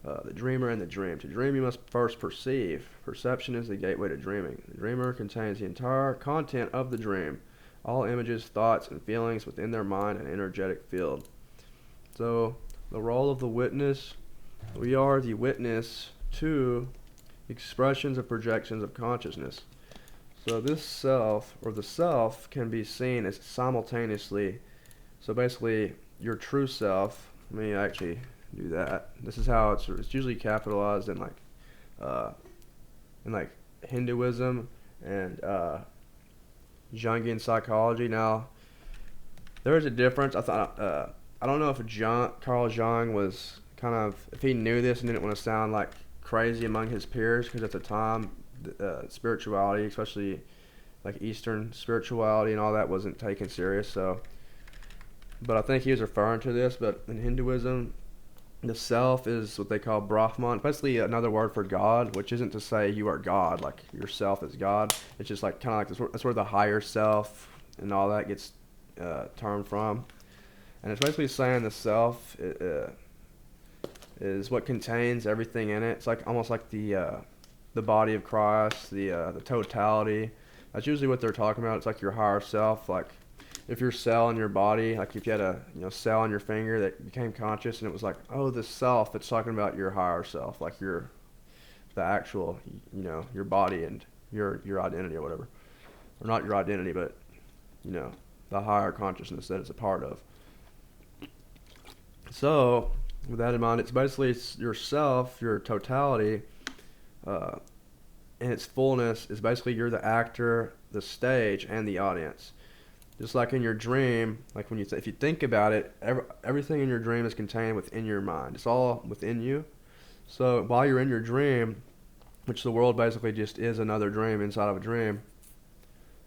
The dreamer and the dream. To dream, you must first perceive. Perception is the gateway to dreaming. The dreamer contains the entire content of the dream, all images, thoughts, and feelings within their mind and energetic field. So, the role of the witness, we are the witness to expressions of projections of consciousness. So this self, or the self, can be seen as simultaneously, so basically your true self. Let me actually do that. This is how it's usually capitalized in like Hinduism and Jungian psychology. Now there is a difference. I don't know if Carl Jung was if he knew this and didn't want to sound like crazy among his peers, because at the time spirituality, especially like Eastern spirituality and all that, wasn't taken serious. So, but I think he was referring to this. But in Hinduism, the self is what they call Brahman, basically another word for God, which isn't to say you are God, like yourself is God. It's just like kind of like this. That's where the higher self and all that gets termed from. And it's basically saying the self is what contains everything in it. It's like almost like the body of Christ, the totality. That's usually what they're talking about. It's like your higher self. Like if your cell in your body, like if you had a cell on your finger that became conscious, and it was like, oh, the self. It's talking about your higher self, like the actual, your body. And your identity or whatever, or not your identity, but the higher consciousness that it's a part of. So with that in mind, it's basically yourself, your totality, in its fullness is basically you're the actor, the stage, and the audience. Just like in your dream, like when if you think about it, everything in your dream is contained within your mind. It's all within you. So while you're in your dream, which the world basically just is another dream inside of a dream,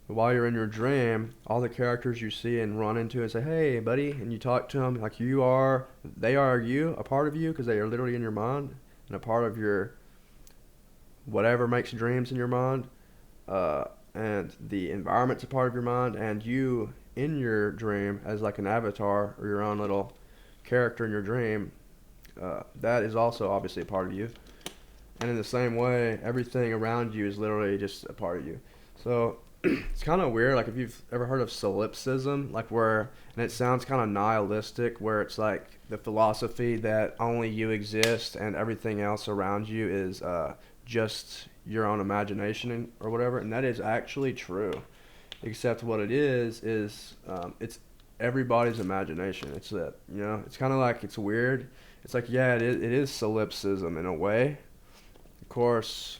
but while you're in your dream, all the characters you see and run into and say, "Hey, buddy," and you talk to them like they are you, a part of you, because they are literally in your mind and a part of your whatever makes dreams in your mind. And the environment's a part of your mind, and you in your dream as like an avatar or your own little character in your dream, that is also obviously a part of you. And in the same way, everything around you is literally just a part of you. So it's kind of weird, like if you've ever heard of solipsism, like and it sounds kind of nihilistic, where it's like the philosophy that only you exist and everything else around you is just your own imagination or whatever, and that is actually true, except what it is it's everybody's imagination. It's that, it's kind of like, it's weird. It's like, yeah, it is solipsism in a way. Of course,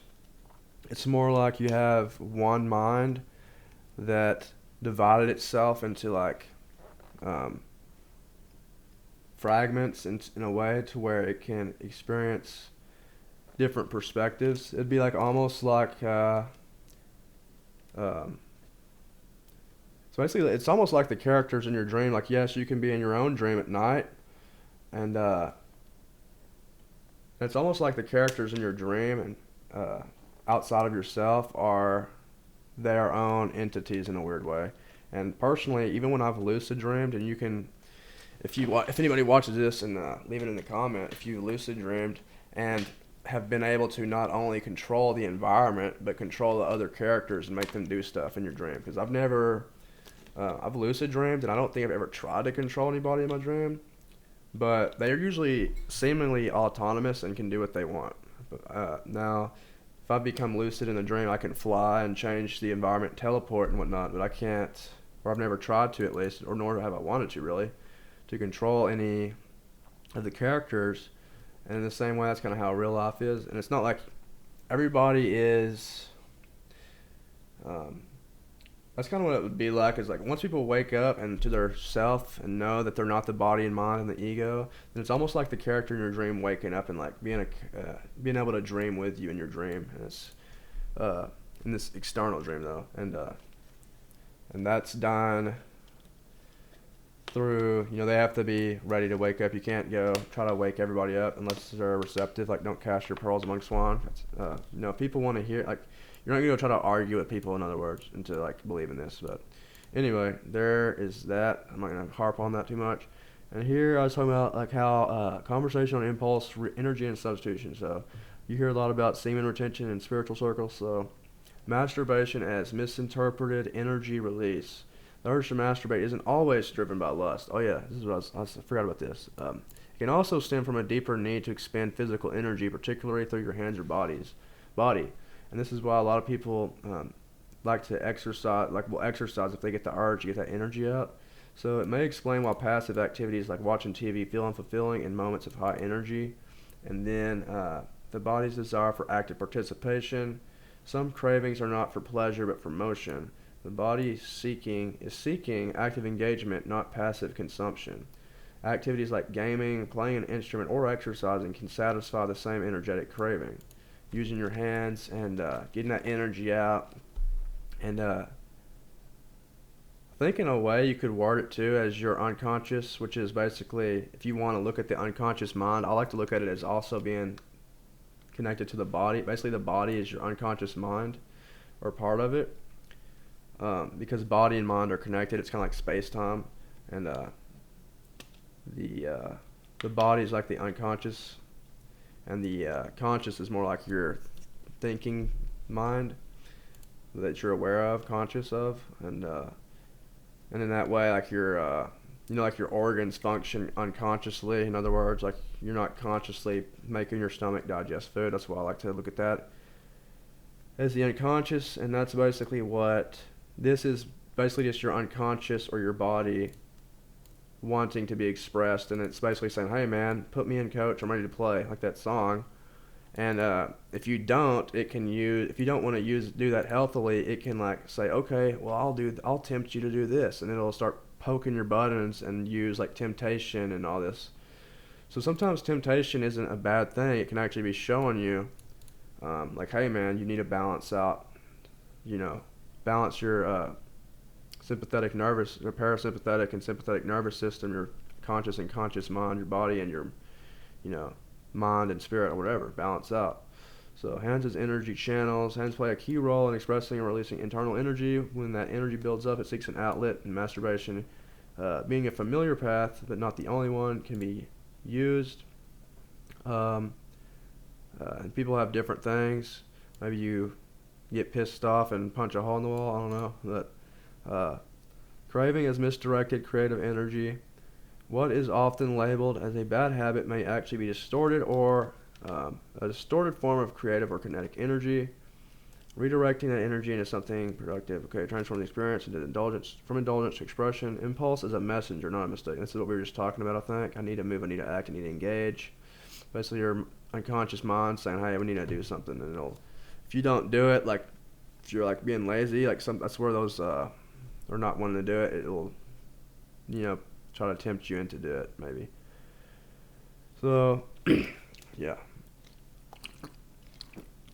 it's more like you have one mind that divided itself into like fragments in a way to where it can experience different perspectives. It'd be like almost like so basically it's almost like the characters in your dream. Like, yes, you can be in your own dream at night, and it's almost like the characters in your dream and outside of yourself are their own entities in a weird way. And personally, even when I've lucid dreamed, and you can, if anybody watches this and leave it in the comment, if you lucid dreamed and have been able to not only control the environment but control the other characters and make them do stuff in your dream. Because I've lucid dreamed, and I don't think I've ever tried to control anybody in my dream, but they're usually seemingly autonomous and can do what they want. Now, if I become lucid in a dream, I can fly and change the environment, teleport and whatnot, but I can't, or I've never tried to at least, or nor have I wanted to really, to control any of the characters. And in the same way, that's kind of how real life is. And it's not like everybody is, that's kind of what it would be like, is like once people wake up and to their self and know that they're not the body and mind and the ego, then it's almost like the character in your dream waking up and like being able to dream with you in your dream. And it's in this external dream though, and that's done through, they have to be ready to wake up. You can't go try to wake everybody up unless they're receptive. Like, don't cast your pearls among swine. People want to hear, like, you're not going to try to argue with people, in other words, and to like believe in this. But anyway, there is that. I'm not going to harp on that too much. And here I was talking about like how conversation on impulse, energy, and substitution. So you hear a lot about semen retention in spiritual circles. So masturbation as misinterpreted energy release. The urge to masturbate isn't always driven by lust. Oh yeah, this is what I forgot about this. It can also stem from a deeper need to expend physical energy, particularly through your hands or body. And this is why a lot of people like to exercise, will exercise if they get the urge to get that energy out. So it may explain why passive activities like watching TV feel unfulfilling in moments of high energy. And then the body's desire for active participation. Some cravings are not for pleasure but for motion. The body is seeking active engagement, not passive consumption. Activities like gaming, playing an instrument, or exercising can satisfy the same energetic craving. Using your hands and getting that energy out. And I think in a way you could word it too as your unconscious, which is basically, if you want to look at the unconscious mind, I like to look at it as also being connected to the body. Basically the body is your unconscious mind, or part of it. Because body and mind are connected. It's kind of like space-time, and the body is like the unconscious, and the conscious is more like your thinking mind that you're aware of, conscious of, and in that way, like your like your organs function unconsciously. In other words, like you're not consciously making your stomach digest food. That's why I like to look at that. as the unconscious, and that's basically what this is. Basically, just your unconscious or your body wanting to be expressed, and it's basically saying, "Hey, man, put me in, coach. I'm ready to play," like that song. And if you don't, it can use. If you don't want to do that healthily, it can like say, "Okay, well, I'll tempt you to do this," and it'll start poking your buttons and use like temptation and all this. So sometimes temptation isn't a bad thing. It can actually be showing you, like, "Hey, man, you need to balance out. You know, balance your sympathetic nervous, your parasympathetic and sympathetic nervous system, your conscious and conscious mind, your body and your, you know, mind and spirit or whatever, balance out." So hands as energy channels. Hands play a key role in expressing and releasing internal energy. When that energy builds up, it seeks an outlet, and masturbation, being a familiar path but not the only one, can be used. Um, and people have different things. Maybe you get pissed off and punch a hole in the wall. I don't know. But craving is misdirected creative energy. What is often labeled as a bad habit may actually be distorted or a distorted form of creative or kinetic energy. Redirecting that energy into something productive. Okay, transform the experience into indulgence, from indulgence to expression. Impulse is a messenger, not a mistake. This is what we were just talking about, I think. I need to move, I need to act, I need to engage. Basically, your unconscious mind saying, "Hey, we need to do something," and if you don't do it, like if you're like being lazy, like that's where those or not wanting to do it, it'll, you know, try to tempt you into do it maybe. So, yeah.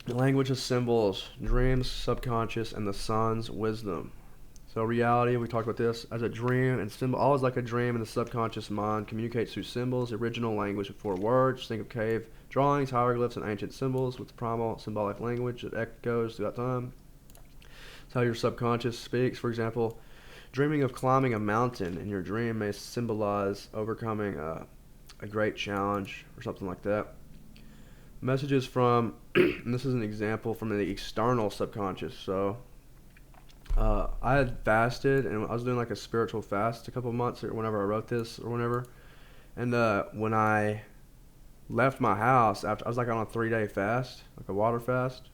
The language of symbols, dreams, subconscious, and the sun's wisdom. So reality, we talked about this as a dream and symbol, always like a dream, and the subconscious mind communicates through symbols, original language before words. Think of cave drawings, hieroglyphs, and ancient symbols with primal symbolic language that echoes throughout time. It's how your subconscious speaks. For example, dreaming of climbing a mountain in your dream may symbolize overcoming a great challenge or something like that. Messages from, and this is an example from the external subconscious. So I had fasted, and I was doing like a spiritual fast a couple months or whenever I wrote this or whenever. And when I left my house, after I was like on a 3-day fast, like a water fast.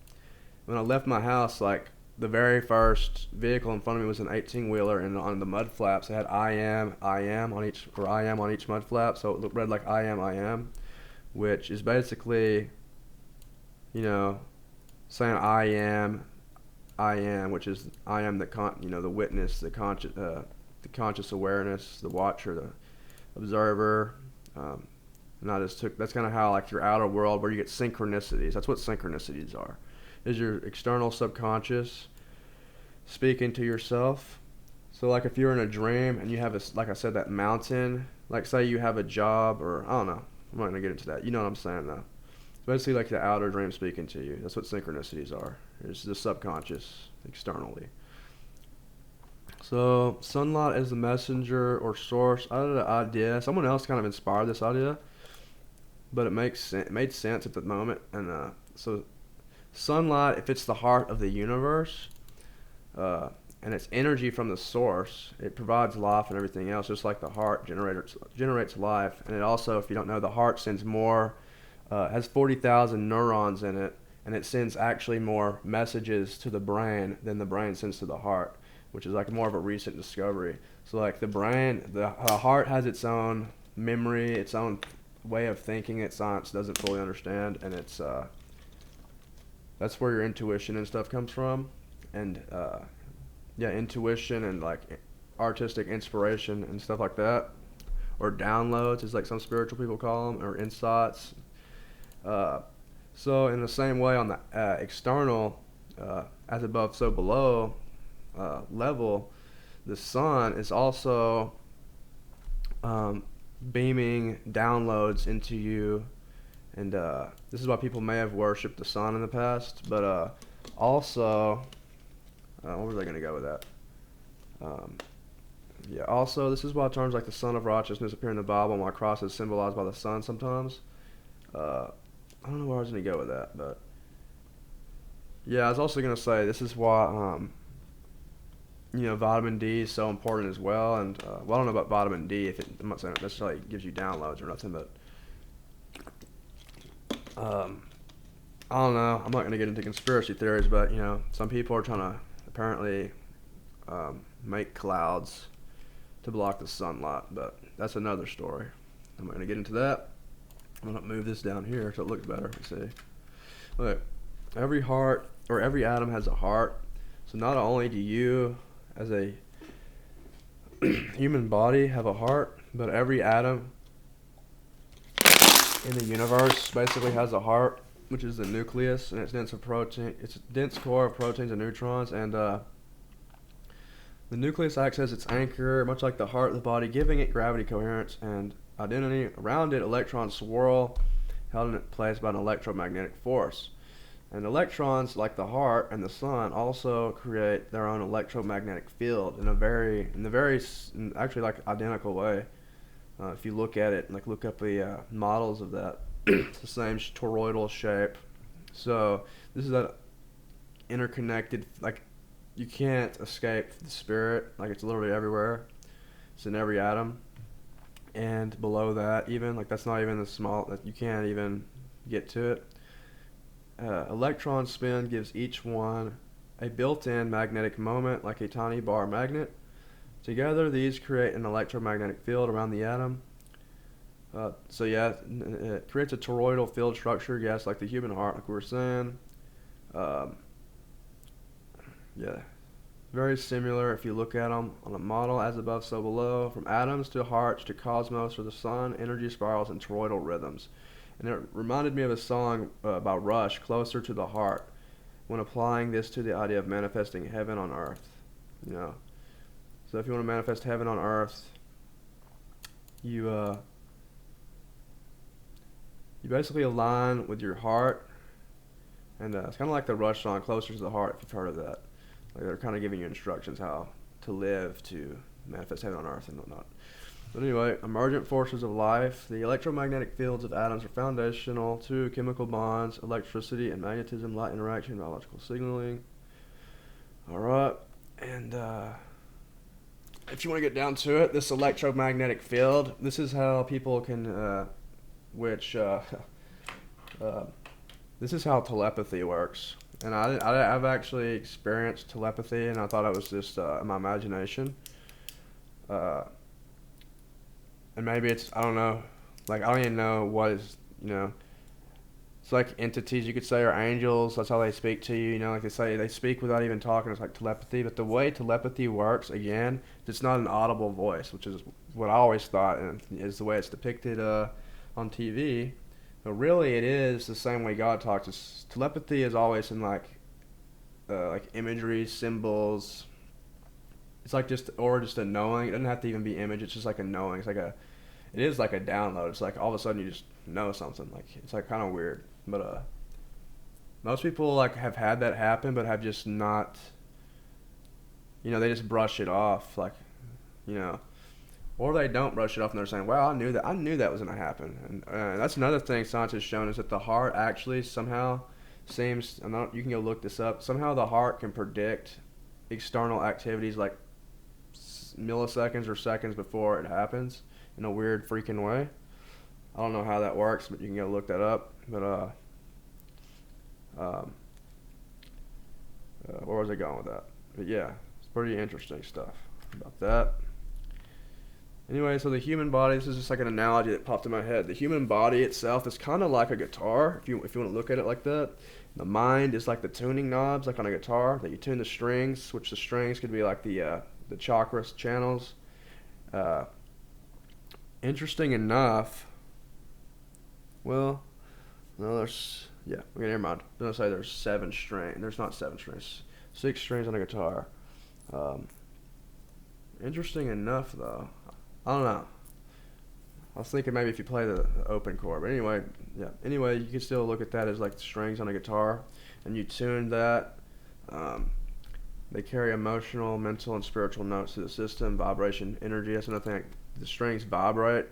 When I left my house, like the very first vehicle in front of me was an 18-wheeler, and on the mud flaps it had I am on each mud flap. So it read like I am, which is basically, you know, saying I am, which is I am the witness, the conscious awareness, the watcher, the observer. And that's kind of how like your outer world, where you get synchronicities. That's what synchronicities are. Is your external subconscious speaking to yourself. So like if you're in a dream and you have like I said, that mountain, like say you have a job, or I don't know, I'm not gonna get into that. You know what I'm saying though. It's basically like the outer dream speaking to you. That's what synchronicities are. It's the subconscious externally. So sunlight as the messenger or source. I had an idea. Someone else kind of inspired this idea, but it made sense at the moment. And so sunlight, if it's the heart of the universe, and it's energy from the source, it provides life and everything else, just like the heart generates life. And it also, if you don't know, the heart sends more, has 40,000 neurons in it, and it sends actually more messages to the brain than the brain sends to the heart, which is like more of a recent discovery. So like the heart has its own memory, its own way of thinking that science doesn't fully understand, and it's that's where your intuition and stuff comes from. And intuition and like artistic inspiration and stuff like that, or downloads, is like some spiritual people call them, or insights. So in the same way, on the external, as above so below level, the sun is also beaming downloads into you. And this is why people may have worshipped the sun in the past, but also, where was I going to go with that? Also, this is why terms like the Son of Righteousness appear in the Bible, and why cross is symbolized by the sun sometimes. I don't know where I was going to go with that, but yeah, I was also going to say this is why, vitamin D is so important as well. And I don't know about vitamin D, I'm not saying it necessarily gives you downloads or nothing, but I don't know. I'm not going to get into conspiracy theories, but some people are trying to apparently make clouds to block the sunlight, but that's another story. I'm not going to get into that. I'm going to move this down here so it looks better. Let's see. Look, every heart or every atom has a heart. So not only do you, as a human body, have a heart, but every atom in the universe basically has a heart, which is the nucleus, and it's dense of protein. It's a dense core of proteins and neutrons, and the nucleus acts as its anchor, much like the heart of the body, giving it gravity, coherence, and identity. Around it, electrons swirl, held in place by an electromagnetic force. And electrons, like the heart and the sun, also create their own electromagnetic field in actually like identical way. If you look at it, like look up the models of that, it's the same toroidal shape. So this is that interconnected, like you can't escape the spirit, like it's literally everywhere. It's in every atom. And below that, even, like that's not even the small, that you can't even get to it. Electron spin gives each one a built-in magnetic moment like a tiny bar magnet. Together, these create an electromagnetic field around the atom. So yeah, it creates a toroidal field structure, yes, like the human heart, like we were saying. Yeah, very similar if you look at them on a model, as above, so below. From atoms to hearts to cosmos or the sun, energy spirals and toroidal rhythms. And it reminded me of a song by Rush, Closer to the Heart, when applying this to the idea of manifesting heaven on earth. So if you want to manifest heaven on earth, you basically align with your heart, and it's kind of like the Rush song, Closer to the Heart, if you've heard of that. Like they're kind of giving you instructions how to live to manifest heaven on earth and whatnot. But anyway, emergent forces of life. The electromagnetic fields of atoms are foundational to chemical bonds, electricity and magnetism, light interaction, biological signaling. Alright, and if you want to get down to it, this electromagnetic field, this is how people can, this is how telepathy works. And I've actually experienced telepathy, and I thought it was just in my imagination. And maybe it's, I don't know, like I don't even know what is, it's like entities, you could say, or angels. That's how they speak to you, like they say they speak without even talking. It's like telepathy. But the way telepathy works, again, it's not an audible voice, which is what I always thought, and is the way it's depicted on TV. But really, it is the same way God talks. Telepathy is always in like imagery, symbols. It's like just a knowing. It doesn't have to even be image. It's just like a knowing. It is like a download. It's like all of a sudden you just know something. Like it's like kind of weird. But most people like have had that happen, but have just not. They just brush it off, like, or they don't brush it off and they're saying, "Well, I knew that was gonna happen." And that's another thing science has shown, is that the heart actually somehow seems. You can go look this up. Somehow the heart can predict external activities like milliseconds or seconds before it happens in a weird freaking way. I don't know how that works, but you can go look that up. But where was I going with that? But yeah, it's pretty interesting stuff about that. Anyway, so the human body, this is just like an analogy that popped in my head. The human body itself is kind of like a guitar, if you want to look at it like that. The mind is like the tuning knobs, like on a guitar, that you tune the strings, which the strings could be like the chakras, channels. Interesting enough, well, no, okay, never mind. I'm going to say there's 7 strings. There's not 7 strings. 6 strings on a guitar. Interesting enough, though. I don't know. I was thinking maybe if you play the open chord, but anyway, yeah. Anyway, you can still look at that as like strings on a guitar, and you tune that. They carry emotional, mental, and spiritual notes to the system. Vibration, energy. That's another thing. The strings vibrate,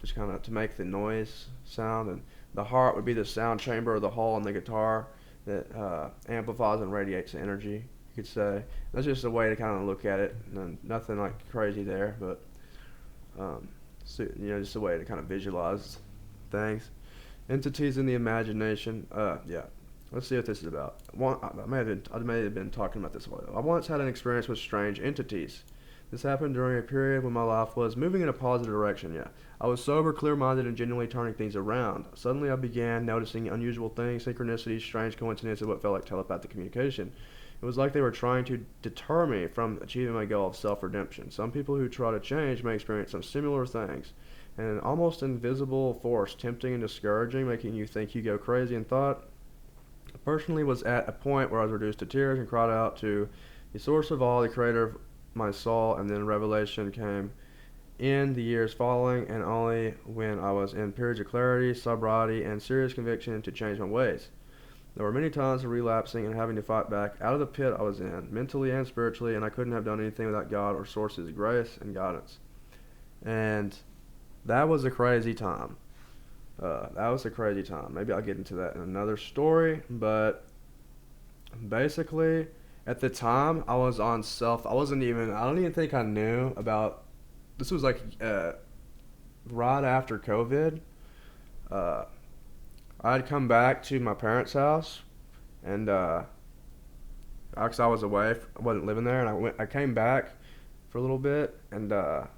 just kind of to make the noise sound, and the heart would be the sound chamber or the hole in the guitar that amplifies and radiates the energy, you could say. That's just a way to kind of look at it. Nothing like crazy there, but just a way to kind of visualize things. Entities in the imagination. Yeah. let's see what this is about. I may have been talking about this a while. I once had an experience with strange entities. This happened during a period when my life was moving in a positive direction, yeah. I was sober, clear-minded, and genuinely turning things around. Suddenly I began noticing unusual things, synchronicities, strange coincidences, what felt like telepathic communication. It was like they were trying to deter me from achieving my goal of self-redemption. Some people who try to change may experience some similar things. An almost invisible force, tempting and discouraging, making you think you go crazy in thought. I personally was at a point where I was reduced to tears and cried out to the source of all, the creator of my soul, and then revelation came in the years following, and only when I was in periods of clarity, sobriety, and serious conviction to change my ways. There were many times of relapsing and having to fight back out of the pit I was in, mentally and spiritually, and I couldn't have done anything without God or Source's grace and guidance. And that was a crazy time. Maybe I'll get into that in another story, but basically, at the time, I don't even think I knew about, this was like right after COVID. I had come back to my parents' house, and cause I was away, I wasn't living there, and I came back for a little bit, and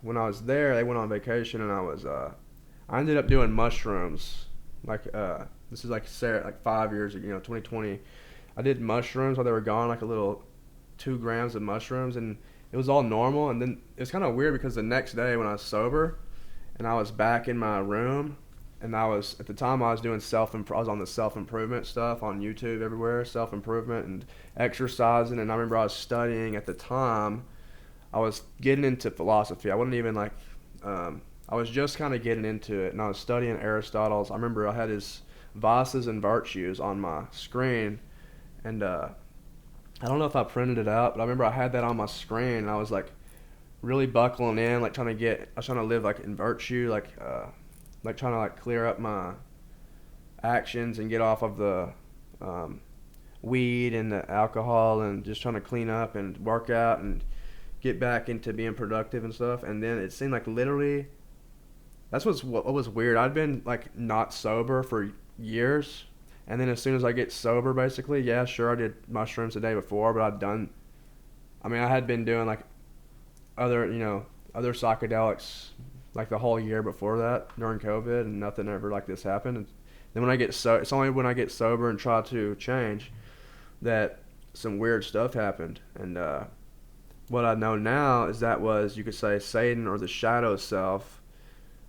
when I was there, they went on vacation, and I ended up doing mushrooms, this is like 5 years ago, 2020. I did mushrooms while they were gone, like a little 2 grams of mushrooms, and it was all normal. And then it was kind of weird because the next day when I was sober and I was back in my room, and at the time I was doing I was on the self-improvement stuff on YouTube everywhere, self-improvement and exercising. And I remember I was studying at the time. I was getting into philosophy. I wasn't even I was just kind of getting into it, and I was studying Aristotle's. I remember I had his Vices and Virtues on my screen, and I don't know if I printed it out, but I remember I had that on my screen, and I was like really buckling in, I was trying to live like in virtue, trying to clear up my actions and get off of the weed and the alcohol, and just trying to clean up and work out and get back into being productive and stuff. And then it seemed like literally, what was weird. I'd been not sober for years, and then as soon as I get sober, basically, yeah, sure, I did mushrooms the day before, but I had been doing other psychedelics the whole year before that during COVID, and nothing ever like this happened. And then it's only when I get sober and try to change that some weird stuff happened. And what I know now is that was, you could say, Satan or the shadow self.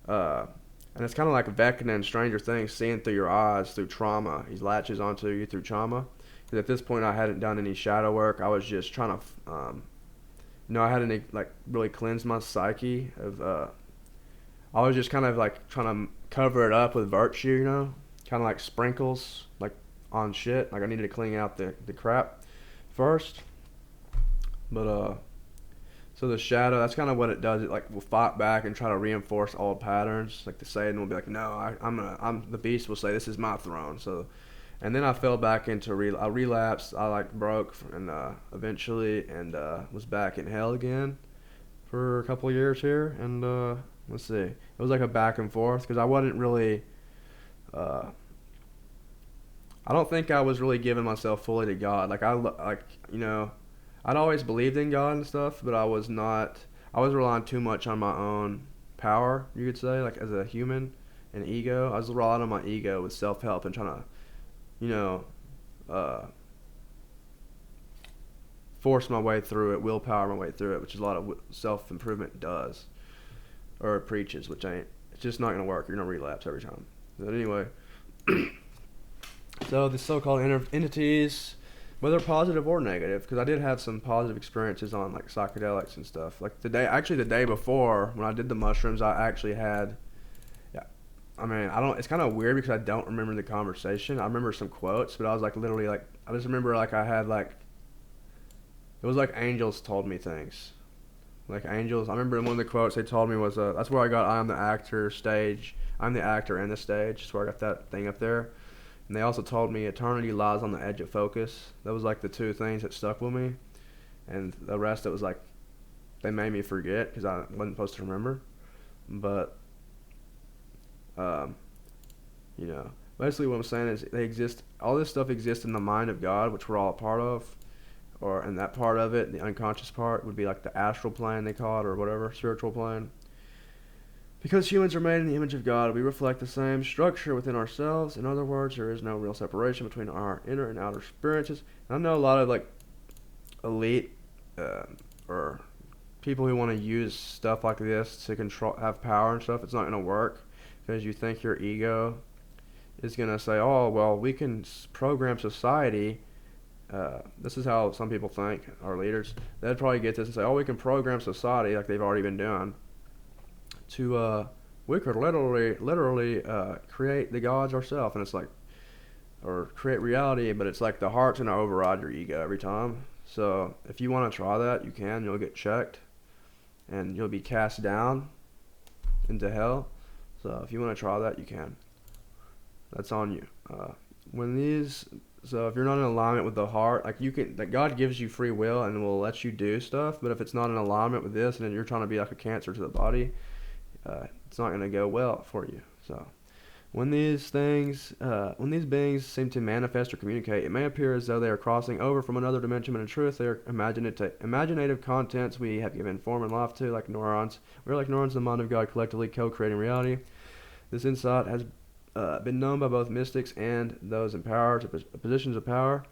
And it's kind of like Vecna in Stranger Things, seeing through your eyes through trauma. He latches onto you through trauma. Because at this point, I hadn't done any shadow work. I was just trying to, I hadn't really cleansed my psyche of. I was just kind of trying to cover it up with virtue, kind of like sprinkles, on shit. I needed to clean out the crap first. But so the shadow, that's kind of what it does. It will fight back and try to reinforce old patterns. The Satan will be no, the beast will say, this is my throne. So, and then I fell back into I relapsed. I broke and eventually, and was back in hell again for a couple of years here. And let's see, it was a back and forth because I wasn't really. I don't think I was really giving myself fully to God. I'd always believed in God and stuff, but I was relying too much on my own power, you could say, as a human and ego. I was relying on my ego with self-help and trying to, force my way through it, willpower my way through it, which is a lot of self-improvement does, or it preaches, which ain't. It's just not going to work. You're going to relapse every time. But anyway, so the so-called entities, whether positive or negative, because I did have some positive experiences on psychedelics and stuff. The day before when I did the mushrooms, I actually had. Yeah, it's kind of weird because I don't remember the conversation. I remember some quotes, but I was literally I just remember I had it was angels told me things, angels. I remember one of the quotes they told me was that's where I got I'm the actor in the stage. That's where I got that thing up there. And they also told me eternity lies on the edge of focus. That was the 2 things that stuck with me. And the rest, it was they made me forget because I wasn't supposed to remember. But, Basically, what I'm saying is they exist. All this stuff exists in the mind of God, which we're all a part of, and that part of it, the unconscious part, would be like the astral plane they call it, or whatever, spiritual plane. Because humans are made in the image of God, we reflect the same structure within ourselves. In other words, there is no real separation between our inner and outer experiences. And I know a lot of like elite or people who want to use stuff like this to have power and stuff. It's not going to work because you think your ego is going to say, "Oh, well, we can program society." This is how some people think, our leaders. They'd probably get this and say, "Oh, we can program society," like they've already been doing. We could literally create the gods ourselves, and it's like, or create reality, but it's like the heart's gonna override your ego every time. So if you want to try that, you can. You'll get checked, and you'll be cast down into hell. So if you want to try that, you can. That's on you. So if you're not in alignment with the heart, like God gives you free will and will let you do stuff, but if it's not in alignment with this, and then you're trying to be like a cancer to the body, it's not going to go well for you. So when these beings seem to manifest or communicate, it may appear as though they are crossing over from another dimension, but in truth, they are imaginative contents we have given form and life to, like neurons. We're like neurons in the mind of God, collectively co-creating reality. This insight has been known by both mystics and those in power, to positions of power.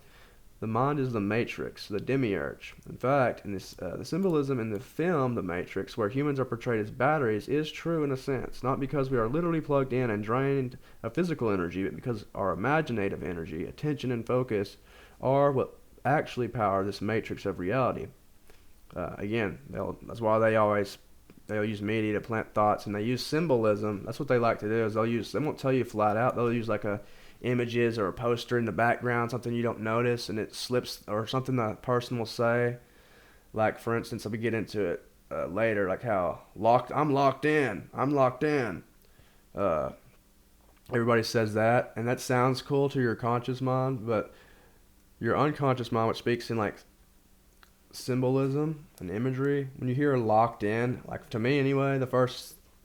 The mind is the matrix, the demiurge. In fact, the symbolism in the film The Matrix, where humans are portrayed as batteries, is true in a sense, not because we are literally plugged in and drained of physical energy, but because our imaginative energy, attention, and focus are what actually power this matrix of reality. Again, that's why they'll use media to plant thoughts, and they use symbolism. That's what they like to do. They won't tell you flat out. They'll use like images or a poster in the background, something you don't notice, and it slips, or something that person will say. Like, for instance, we get into it later, like how I'm locked in. Everybody says that, and that sounds cool to your conscious mind, but your unconscious mind, which speaks in like symbolism and imagery, when you hear locked in, like to me anyway,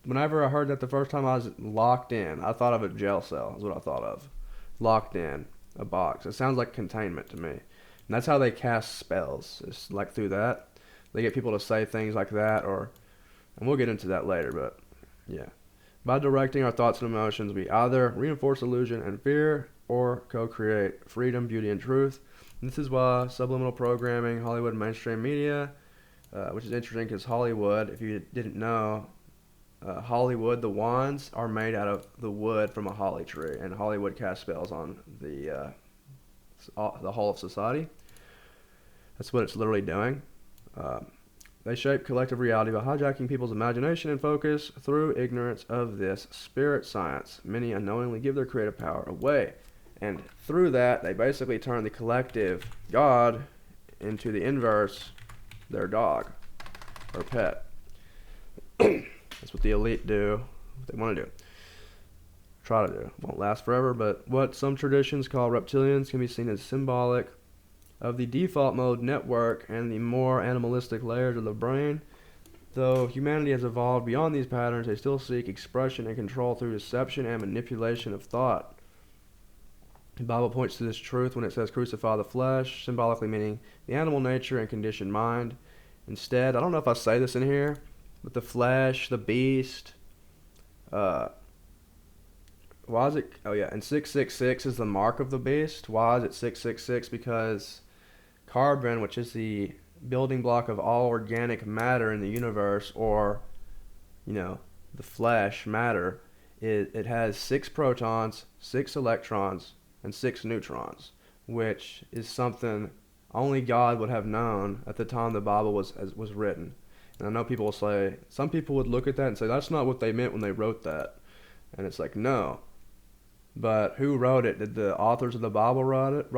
whenever I heard that the first time, I was locked in, I thought of a jail cell is what I thought of. Locked in a box. It sounds like containment to me. And that's how they cast spells. It's like through that. They get people to say things like that, and we'll get into that later, but yeah. By directing our thoughts and emotions, we either reinforce illusion and fear or co-create freedom, beauty, and truth. And this is why subliminal programming, Hollywood mainstream media, which is interesting because Hollywood, if you didn't know, Hollywood, the wands are made out of the wood from a holly tree, and Hollywood cast spells on the whole of society. That's what it's literally doing. They shape collective reality by hijacking people's imagination and focus through ignorance of this spirit science. Many unknowingly give their creative power away, and through that, they basically turn the collective God into the inverse, their dog or pet. That's what the elite do, what they want to do. Try to do. Won't last forever, but what some traditions call reptilians can be seen as symbolic of the default mode network and the more animalistic layers of the brain. Though humanity has evolved beyond these patterns, they still seek expression and control through deception and manipulation of thought. The Bible points to this truth when it says crucify the flesh, symbolically meaning the animal nature and conditioned mind. Instead, I don't know if I say this in here, but the flesh, the beast, why is it, and 666 is the mark of the beast. Why is it 666? Because carbon, which is the building block of all organic matter in the universe, or, the flesh, matter, it has 6 protons, 6 electrons, and 6 neutrons, which is something only God would have known at the time the Bible was written. And I know people will say, some people would look at that and say, that's not what they meant when they wrote that. And it's like, no. But who wrote it? Did the authors of the Bible write it?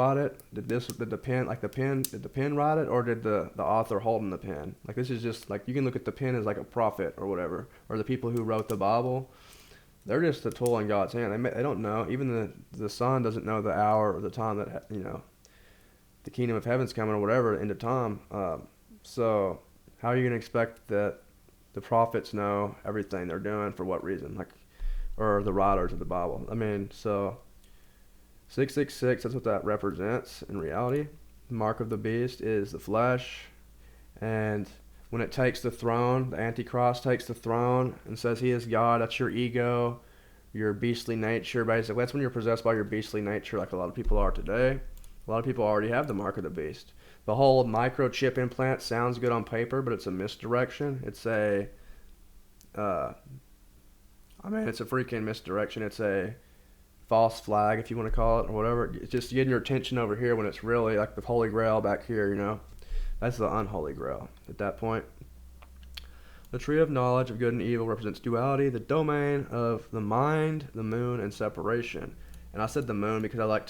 Did the pen write it? Or did the author holding the pen? Like, this is just, like, you can look at the pen as like a prophet or whatever. Or the people who wrote the Bible, they're just a tool in God's hand. They don't know. Even the Son doesn't know the hour or the time that, the kingdom of heaven's coming or whatever, end of time. So how are you going to expect that the prophets know everything they're doing for what reason? Or the writers of the Bible. So 666, that's what that represents in reality. The mark of the beast is the flesh. And when it takes the throne, the Antichrist takes the throne and says he is God, that's your ego, your beastly nature. Basically, that's when you're possessed by your beastly nature, like a lot of people are today. A lot of people already have the mark of the beast. The whole microchip implant sounds good on paper, but it's a misdirection. It's a, it's a freaking misdirection. It's a false flag, if you want to call it, or whatever. It's just getting your attention over here when it's really like the Holy Grail back here, you know. That's the unholy grail at that point. The tree of knowledge of good and evil represents duality, the domain of the mind, the moon, and separation. And I said the moon because I like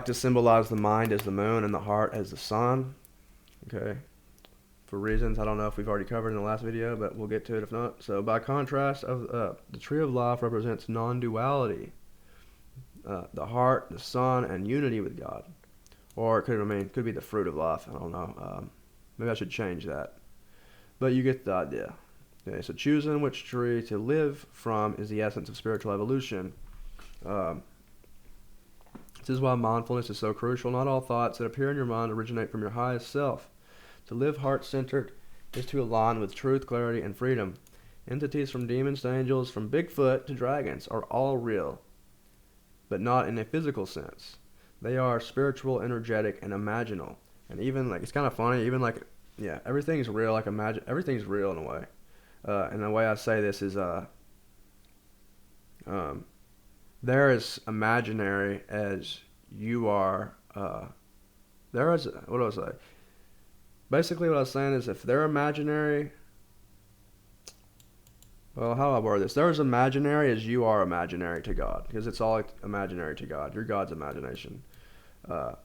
to symbolize the mind as the moon and the heart as the sun. Okay. For reasons I don't know if we've already covered in the last video, but we'll get to it if not. So by contrast, the tree of life represents non-duality, the heart, the sun, and unity with God. Or it could be the fruit of life. I don't know. Maybe I should change that. But you get the idea. Okay, so choosing which tree to live from is the essence of spiritual evolution. This is why mindfulness is so crucial. Not all thoughts that appear in your mind originate from your highest self. To live heart-centered is to align with truth, clarity, and freedom. Entities from demons to angels, from Bigfoot to dragons, are all real, but not in a physical sense. They are spiritual, energetic, and imaginal. And even, like, it's kind of funny, even, like, yeah, everything's real, like, everything's real in a way. And the way I say this is, they're as imaginary as you are, what do I say? Basically what I was saying is if they're imaginary, well, how do I word this? They're as imaginary as you are imaginary to God, because it's all imaginary to God. You're God's imagination.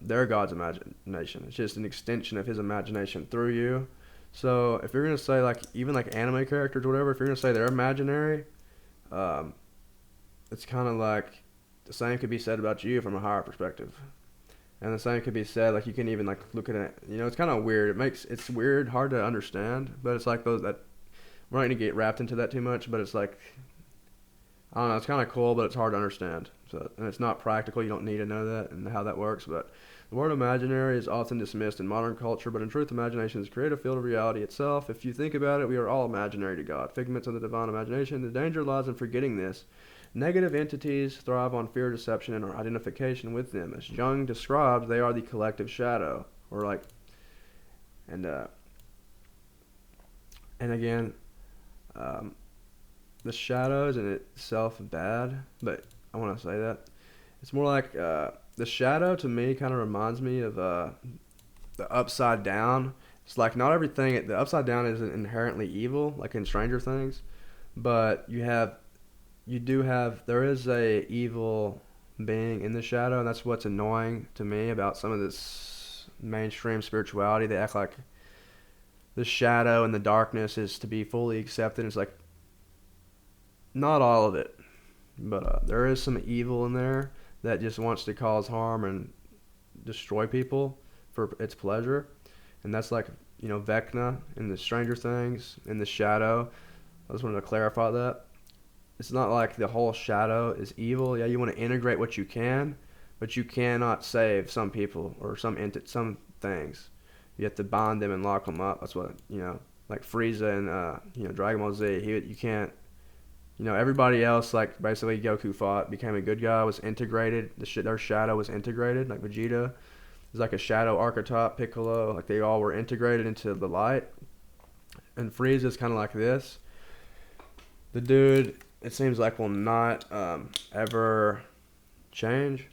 They're God's imagination. It's just an extension of his imagination through you. So if you're going to say, like, even like anime characters or whatever, if you're going to say they're imaginary, it's kind of like the same could be said about you from a higher perspective. And the same could be said, like, you can even, like, look at it, you know, it's kind of weird. It's weird, hard to understand, but it's like those that, we're not going to get wrapped into that too much, but it's like, I don't know, it's kind of cool, but it's hard to understand. So, and it's not practical, you don't need to know that and how that works, but the word imaginary is often dismissed in modern culture, but in truth, imagination is a creative field of reality itself. If you think about it, we are all imaginary to God, figments of the divine imagination. The danger lies in forgetting this. Negative entities thrive on fear, deception, and our identification with them. As Jung described, they are the collective shadow, or like, and again, the shadow is in itself bad, but I want to say that it's more like the shadow to me kind of reminds me of the upside down. It's like not everything, the upside down isn't inherently evil, like in Stranger Things, but there is a evil being in the shadow, and that's what's annoying to me about some of this mainstream spirituality. They act like the shadow and the darkness is to be fully accepted. It's like, not all of it, but there is some evil in there that just wants to cause harm and destroy people for its pleasure. And that's like, you know, Vecna in the Stranger Things, in the shadow. I just wanted to clarify that. It's not like the whole shadow is evil. Yeah, you want to integrate what you can, but you cannot save some people or some things. You have to bind them and lock them up. That's what, you know, like Frieza and Dragon Ball Z. You can't. You know, everybody else, like basically Goku fought, became a good guy, was integrated. Their shadow was integrated. Like Vegeta is like a shadow archetype. Piccolo, like they all were integrated into the light. And Frieza is kind of like this. The dude, it seems like, will not ever change,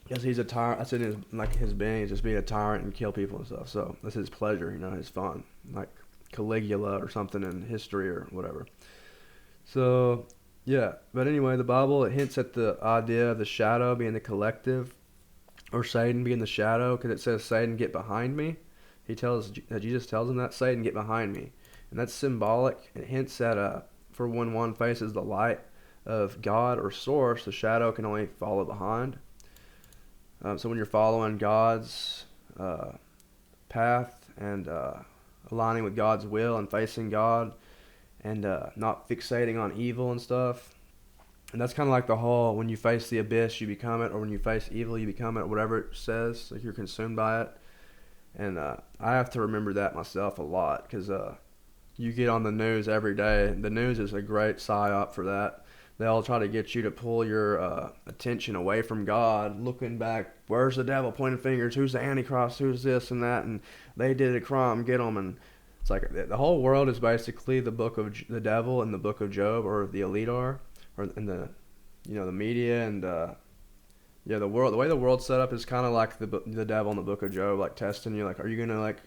because he's a tyrant. That's in his being, is just being a tyrant and kill people and stuff. So that's his pleasure, you know, his fun, like Caligula or something in history or whatever. So yeah, but anyway, the Bible, it hints at the idea of the shadow being the collective, or Satan being the shadow, because it says, Satan, get behind me. Jesus tells him that, Satan, get behind me. And that's symbolic. It hints at for when one faces the light of God or source, the shadow can only follow behind. So when you're following God's path and aligning with God's will and facing God and not fixating on evil and stuff, And that's kind of like the whole, when you face the abyss, you become it, or when you face evil, you become it, whatever it says, like you're consumed by it. And I have to remember that myself a lot, because you get on the news every day. The news is a great psyop for that. They all try to get you to pull your attention away from God, looking back. Where's the devil? Pointing fingers. Who's the Antichrist? Who's this and that? And they did a crime. Get them. And it's like the whole world is basically the book of the devil and the book of Job, or the elite are, or in the, the media and yeah, the world. The way the world's set up is kind of like the devil in the book of Job, like testing you. Like, are you gonna like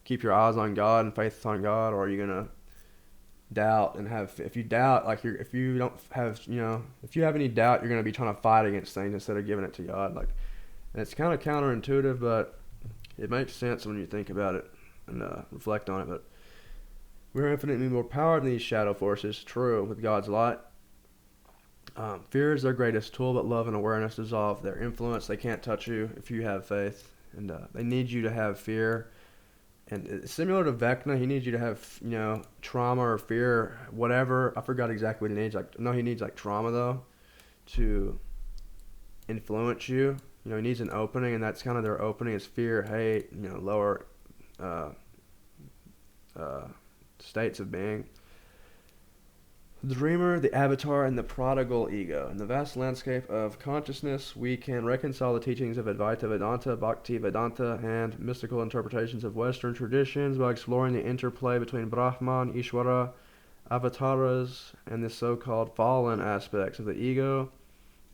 keep your eyes on God and faith on God, or are you gonna doubt and have? If you doubt, like if you don't have, if you have any doubt, you're gonna be trying to fight against things instead of giving it to God. Like, and it's kind of counterintuitive, but it makes sense when you think about it and reflect on it. But we're infinitely more powerful than these shadow forces. True, with God's light. Fear is their greatest tool, but love and awareness dissolve their influence. They can't touch you if you have faith, and they need you to have fear. And it's similar to Vecna, he needs you to have, trauma or fear, whatever. I forgot exactly what he needs. Like, no, he needs like trauma though, to influence you. He needs an opening, and that's kind of their opening is fear, hate, lower uh, states of being. The dreamer, the avatar, and the prodigal ego. In the vast landscape of consciousness, we can reconcile the teachings of Advaita Vedanta, Bhakti Vedanta, and mystical interpretations of Western traditions by exploring the interplay between Brahman, Ishvara, avatars, and the so-called fallen aspects of the ego.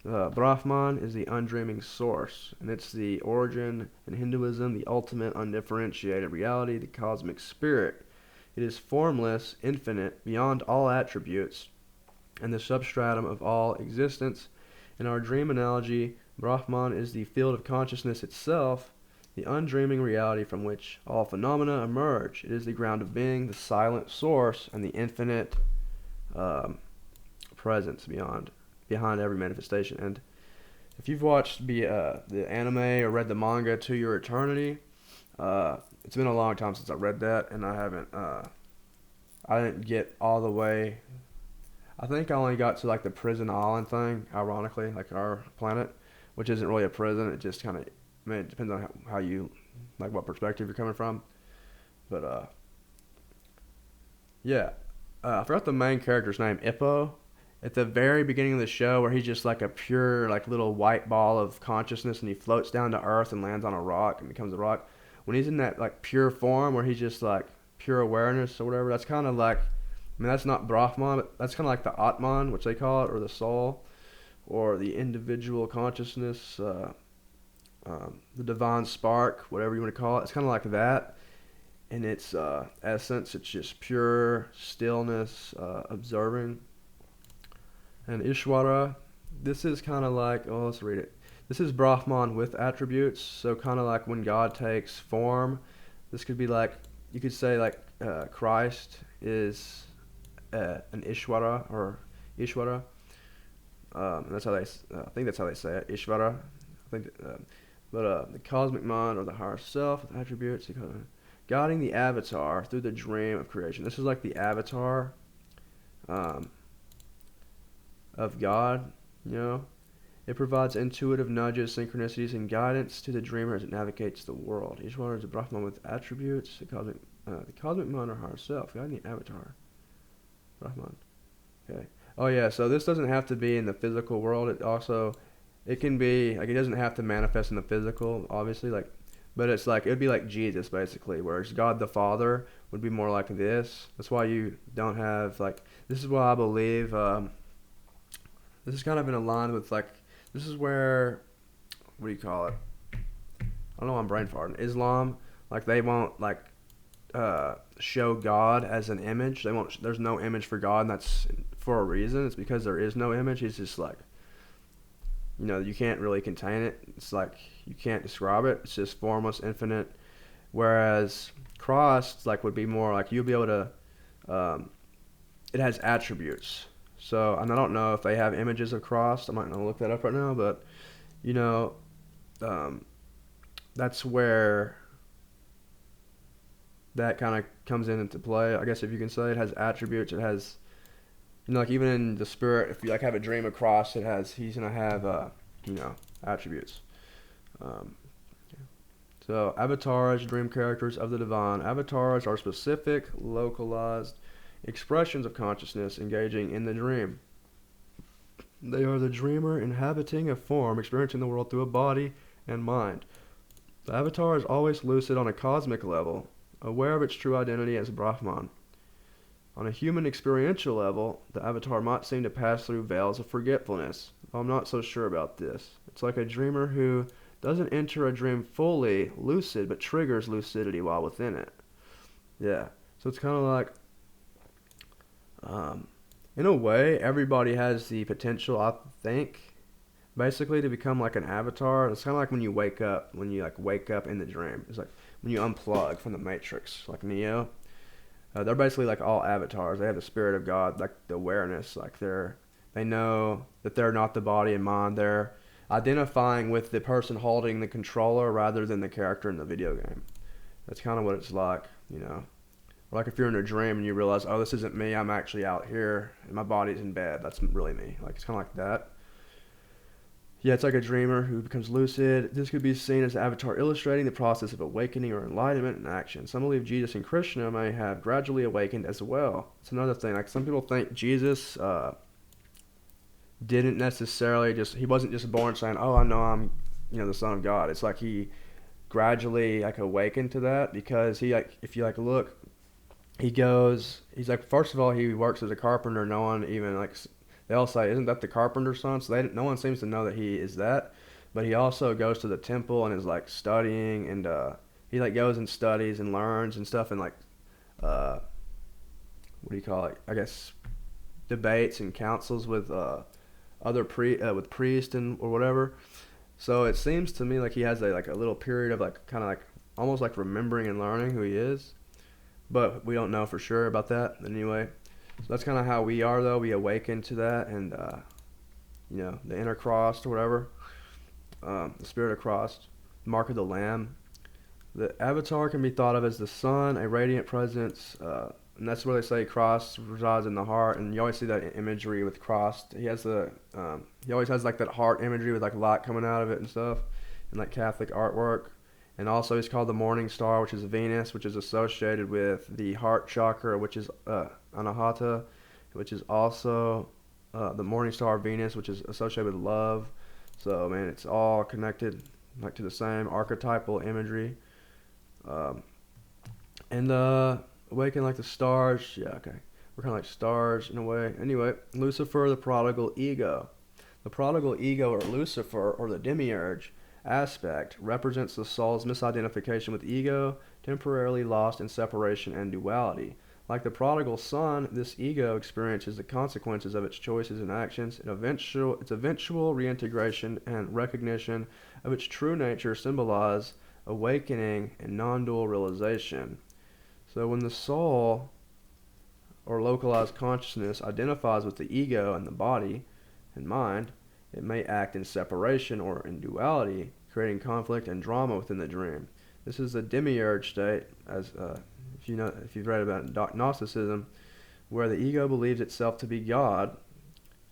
Brahman is the undreaming source, and it's the origin in Hinduism, the ultimate undifferentiated reality, the cosmic spirit. It is formless, infinite, beyond all attributes, and the substratum of all existence. In our dream analogy, Brahman is the field of consciousness itself, the undreaming reality from which all phenomena emerge. It is the ground of being, the silent source, and the infinite presence behind every manifestation. And if you've watched the anime or read the manga To Your Eternity, it's been a long time since I read that, and I didn't get all the way. I think I only got to like the prison island thing, ironically, like our planet, which isn't really a prison. It just kind of, it depends on how you, like what perspective you're coming from. But yeah, I forgot the main character's name, Ippo. At the very beginning of the show, where he's just like a pure, like little white ball of consciousness, and he floats down to Earth and lands on a rock and becomes a rock. When he's in that like pure form, where he's just like pure awareness or whatever, that's kind of like, that's not Brahman, but that's kind of like the Atman, which they call it, or the soul, or the individual consciousness, the divine spark, whatever you want to call it. It's kind of like that. In its essence, it's just pure stillness, observing. And Ishvara, this is kind of like, let's read it. This is Brahman with attributes, so kind of like when God takes form. This could be like, you could say like Christ is an Ishvara, or Ishvara. That's how I think that's how they say it, Ishvara. I think, but the cosmic mind, or the higher self with attributes, guiding the avatar through the dream of creation. This is like the avatar of God, It provides intuitive nudges, synchronicities, and guidance to the dreamer as it navigates the world. Each one is a Brahman with attributes, the cosmic mind, or higher self, guiding the avatar. Brahman. Okay. Oh yeah, so this doesn't have to be in the physical world. It can be, like, it doesn't have to manifest in the physical, obviously, like, but it's like, it would be like Jesus, basically, whereas God the Father would be more like this. That's why you don't have, like, this is why I believe, this is kind of in line with, like, this is where, what do you call it? I don't know why I'm brain farting. Islam, like, they won't, like, show God as an image. There's no image for God, and that's for a reason. It's because there is no image. He's just like, you can't really contain it. It's like, you can't describe it. It's just formless, infinite. Whereas Christ, like, would be more like, you'll be able to, it has attributes. So, and I don't know if they have images of Christ. I might not look that up right now, but, that's where that kind of comes into play. I guess if you can say it has attributes, it has You know, like even in the spirit, if you like have a dream across, he's gonna have you know, attributes. Um, so avatars, dream characters of the divine. Avatars are specific, localized expressions of consciousness engaging in the dream. They are the dreamer inhabiting a form, experiencing the world through a body and mind. The avatar is always lucid on a cosmic level, aware of its true identity as Brahman. On a human experiential level, the avatar might seem to pass through veils of forgetfulness. I'm not so sure about this. It's like a dreamer who doesn't enter a dream fully lucid, but triggers lucidity while within it. Yeah. So it's kind of like, um, in a way, everybody has the potential, I think, basically to become like an avatar. It's kind of like when you wake up, when you like wake up in the dream. It's like when you unplug from the Matrix, like Neo. They're basically like all avatars. They have the spirit of God, like the awareness. Like they know that they're not the body and mind. They're identifying with the person holding the controller rather than the character in the video game. That's kind of what it's like, you know. Like if you're in a dream and you realize, oh, this isn't me. I'm actually out here and my body's in bed. That's really me. Like it's kind of like that. Yeah, it's like a dreamer who becomes lucid. This could be seen as an avatar illustrating the process of awakening or enlightenment in action. Some believe Jesus and Krishna may have gradually awakened as well. It's another thing. Like some people think Jesus didn't necessarily he wasn't just born saying, "Oh, I know I'm, you know, the Son of God." It's like he gradually like awakened to that because he like if you like look, he's like first of all he works as a carpenter. No one even like they all say, "Isn't that the carpenter's son?" So no one seems to know that he is that. But he also goes to the temple and is like studying, and he like goes and studies and learns and stuff, and like uh, what do you call it? I guess debates and councils with with priests and or whatever. So it seems to me like he has like a little period of like kind of like almost like remembering and learning who he is, but we don't know for sure about that anyway. So that's kind of how we are, though. We awaken to that, and you know, the inner cross or whatever, the spirit of cross, mark of the Lamb. The avatar can be thought of as the sun, a radiant presence, and that's where they say cross resides in the heart. And you always see that imagery with cross. He always has like that heart imagery with like light coming out of it and stuff, and like Catholic artwork. And also, he's called the morning star, which is Venus, which is associated with the heart chakra, which is Anahata, which is also the morning star Venus, which is associated with love. So, man, it's all connected, like to the same archetypal imagery. Um, and awaken like the stars. Yeah, okay. We're kind of like stars in a way. Anyway, Lucifer, the prodigal ego. The prodigal ego, or Lucifer, or the demiurge aspect, represents the soul's misidentification with ego, temporarily lost in separation and duality. Like the prodigal son, this ego experiences the consequences of its choices and actions. Its eventual reintegration and recognition of its true nature symbolize awakening and non-dual realization. So when the soul, or localized consciousness, identifies with the ego and the body and mind, it may act in separation or in duality, creating conflict and drama within the dream. This is the demiurge state, as if you've read about Gnosticism, where the ego believes itself to be God,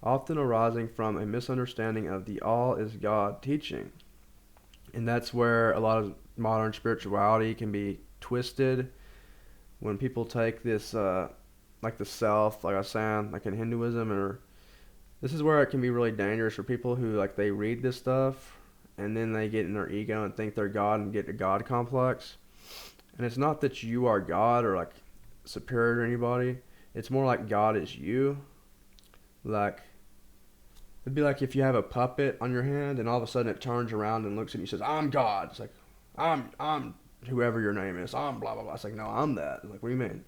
often arising from a misunderstanding of the all is God teaching. And that's where a lot of modern spirituality can be twisted when people take this, like the self, like I was saying, like in Hinduism, or this is where it can be really dangerous for people who like they read this stuff and then they get in their ego and think they're God and get a God complex. And it's not that you are God or like superior to anybody. It's more like God is you. Like it'd be like if you have a puppet on your hand and all of a sudden it turns around and looks at you and says, "I'm God." It's like, I'm whoever your name is. I'm blah blah blah. It's like, no, I'm that. It's like, what do you mean?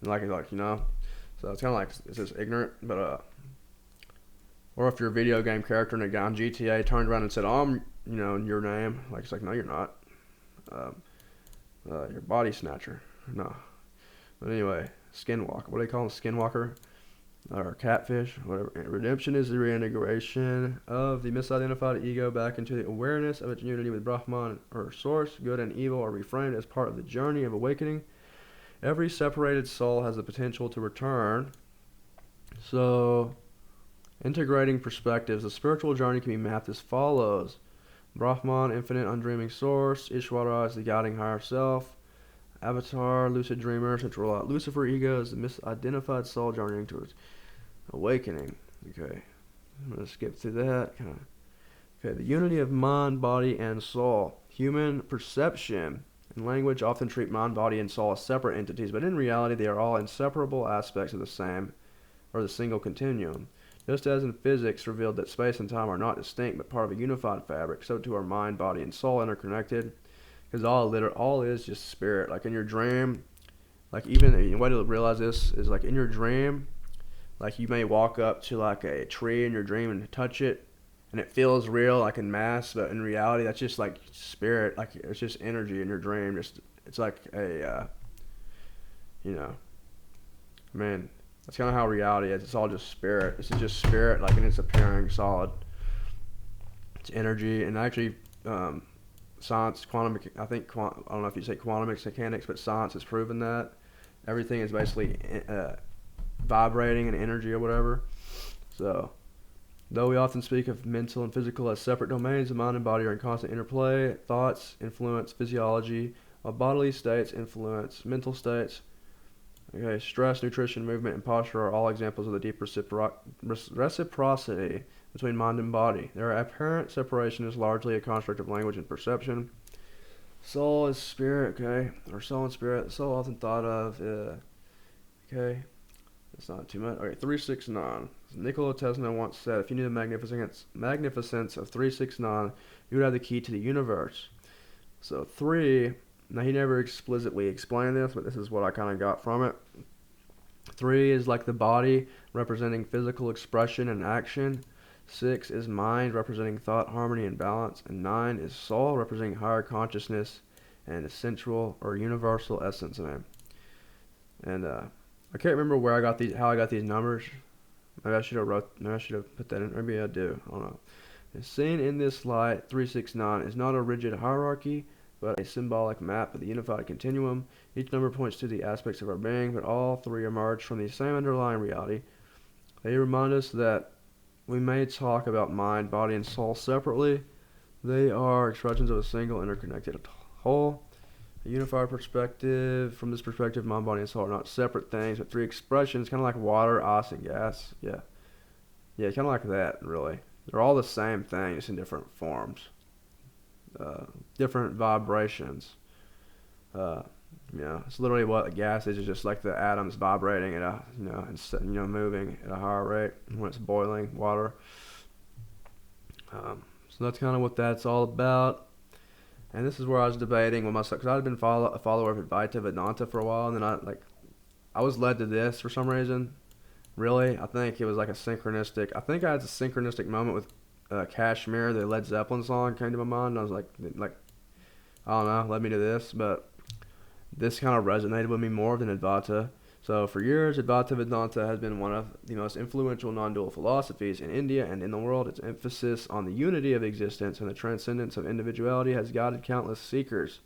And like you know. So it's kind of like it's just ignorant, but or if you're a video game character and a guy on GTA turned around and said, "Oh, I'm, you know, your name," like it's like, no, you're not. You're body snatcher. No. But anyway, skinwalker. What do they call them? Skinwalker or catfish? Whatever. Redemption is the reintegration of the misidentified ego back into the awareness of its unity with Brahman or Source. Good and evil are reframed as part of the journey of awakening. Every separated soul has the potential to return So, integrating perspectives, the spiritual journey can be mapped as follows: Brahman, infinite undreaming source; Ishvara is the guiding higher self; Avatar, lucid dreamer; central Lucifer, ego is the misidentified soul journeying towards awakening. Okay, I'm gonna skip through that. Okay, the unity of mind, body, and soul. Human perception and language often treat mind, body, and soul as separate entities, but in reality, they are all inseparable aspects of the same or the single continuum. Just as in physics revealed that space and time are not distinct but part of a unified fabric, so too are mind, body, and soul interconnected. Because all is just spirit. Like in your dream, like even the way to realize this is like in your dream, like you may walk up to like a tree in your dream and touch it, and it feels real, like in mass, but in reality, that's just like spirit. Like it's just energy in your dream. Just it's like you know, man, that's kind of how reality is. It's all just spirit. This is just spirit, like, and it's appearing solid. It's energy, and actually, science, I don't know if you say quantum mechanics, but science has proven that everything is basically vibrating in energy or whatever. So, though we often speak of mental and physical as separate domains, the mind and body are in constant interplay. Thoughts influence physiology, while bodily states influence mental states. Okay, stress, nutrition, movement, and posture are all examples of the deep reciprocity between mind and body. Their apparent separation is largely a construct of language and perception. Soul is spirit, okay? Or soul and spirit. Soul often thought of, okay? That's not too much. Okay, 369. Nikola Tesla once said, if you knew the magnificence of 369, you would have the key to the universe. So 3, now he never explicitly explained this, but this is what I kind of got from it. 3 is like the body, representing physical expression and action. 6 is mind, representing thought, harmony, and balance. And 9 is soul, representing higher consciousness and essential or universal essence of him. And I can't remember how I got these numbers. Maybe I should have put that in. Maybe I do. I don't know. As seen in this light, 369 is not a rigid hierarchy, but a symbolic map of the unified continuum. Each number points to the aspects of our being, but all 3 emerge from the same underlying reality. They remind us that we may talk about mind, body, and soul separately. They are expressions of a single interconnected whole. A unified perspective. From this perspective, mind, body, and soul are not separate things, but 3 expressions, kind of like water, ice, and gas. Yeah, kind of like that, really. They're all the same thing, just in different forms. Different vibrations. It's literally what a gas is. It's just like the atoms vibrating at a, and moving at a higher rate when it's boiling water. So that's kind of what that's all about. And this is where I was debating with myself, because I'd been a follower of Advaita Vedanta for a while, and then I was led to this for some reason. Really, I think it was like a synchronistic. I think I had a synchronistic moment with Kashmir, the Led Zeppelin song came to my mind, and I was like, I don't know, led me to this, but this kind of resonated with me more than Advaita. So for years, Advaita Vedanta has been one of the most influential non-dual philosophies in India and in the world. Its emphasis on the unity of existence and the transcendence of individuality has guided countless seekers.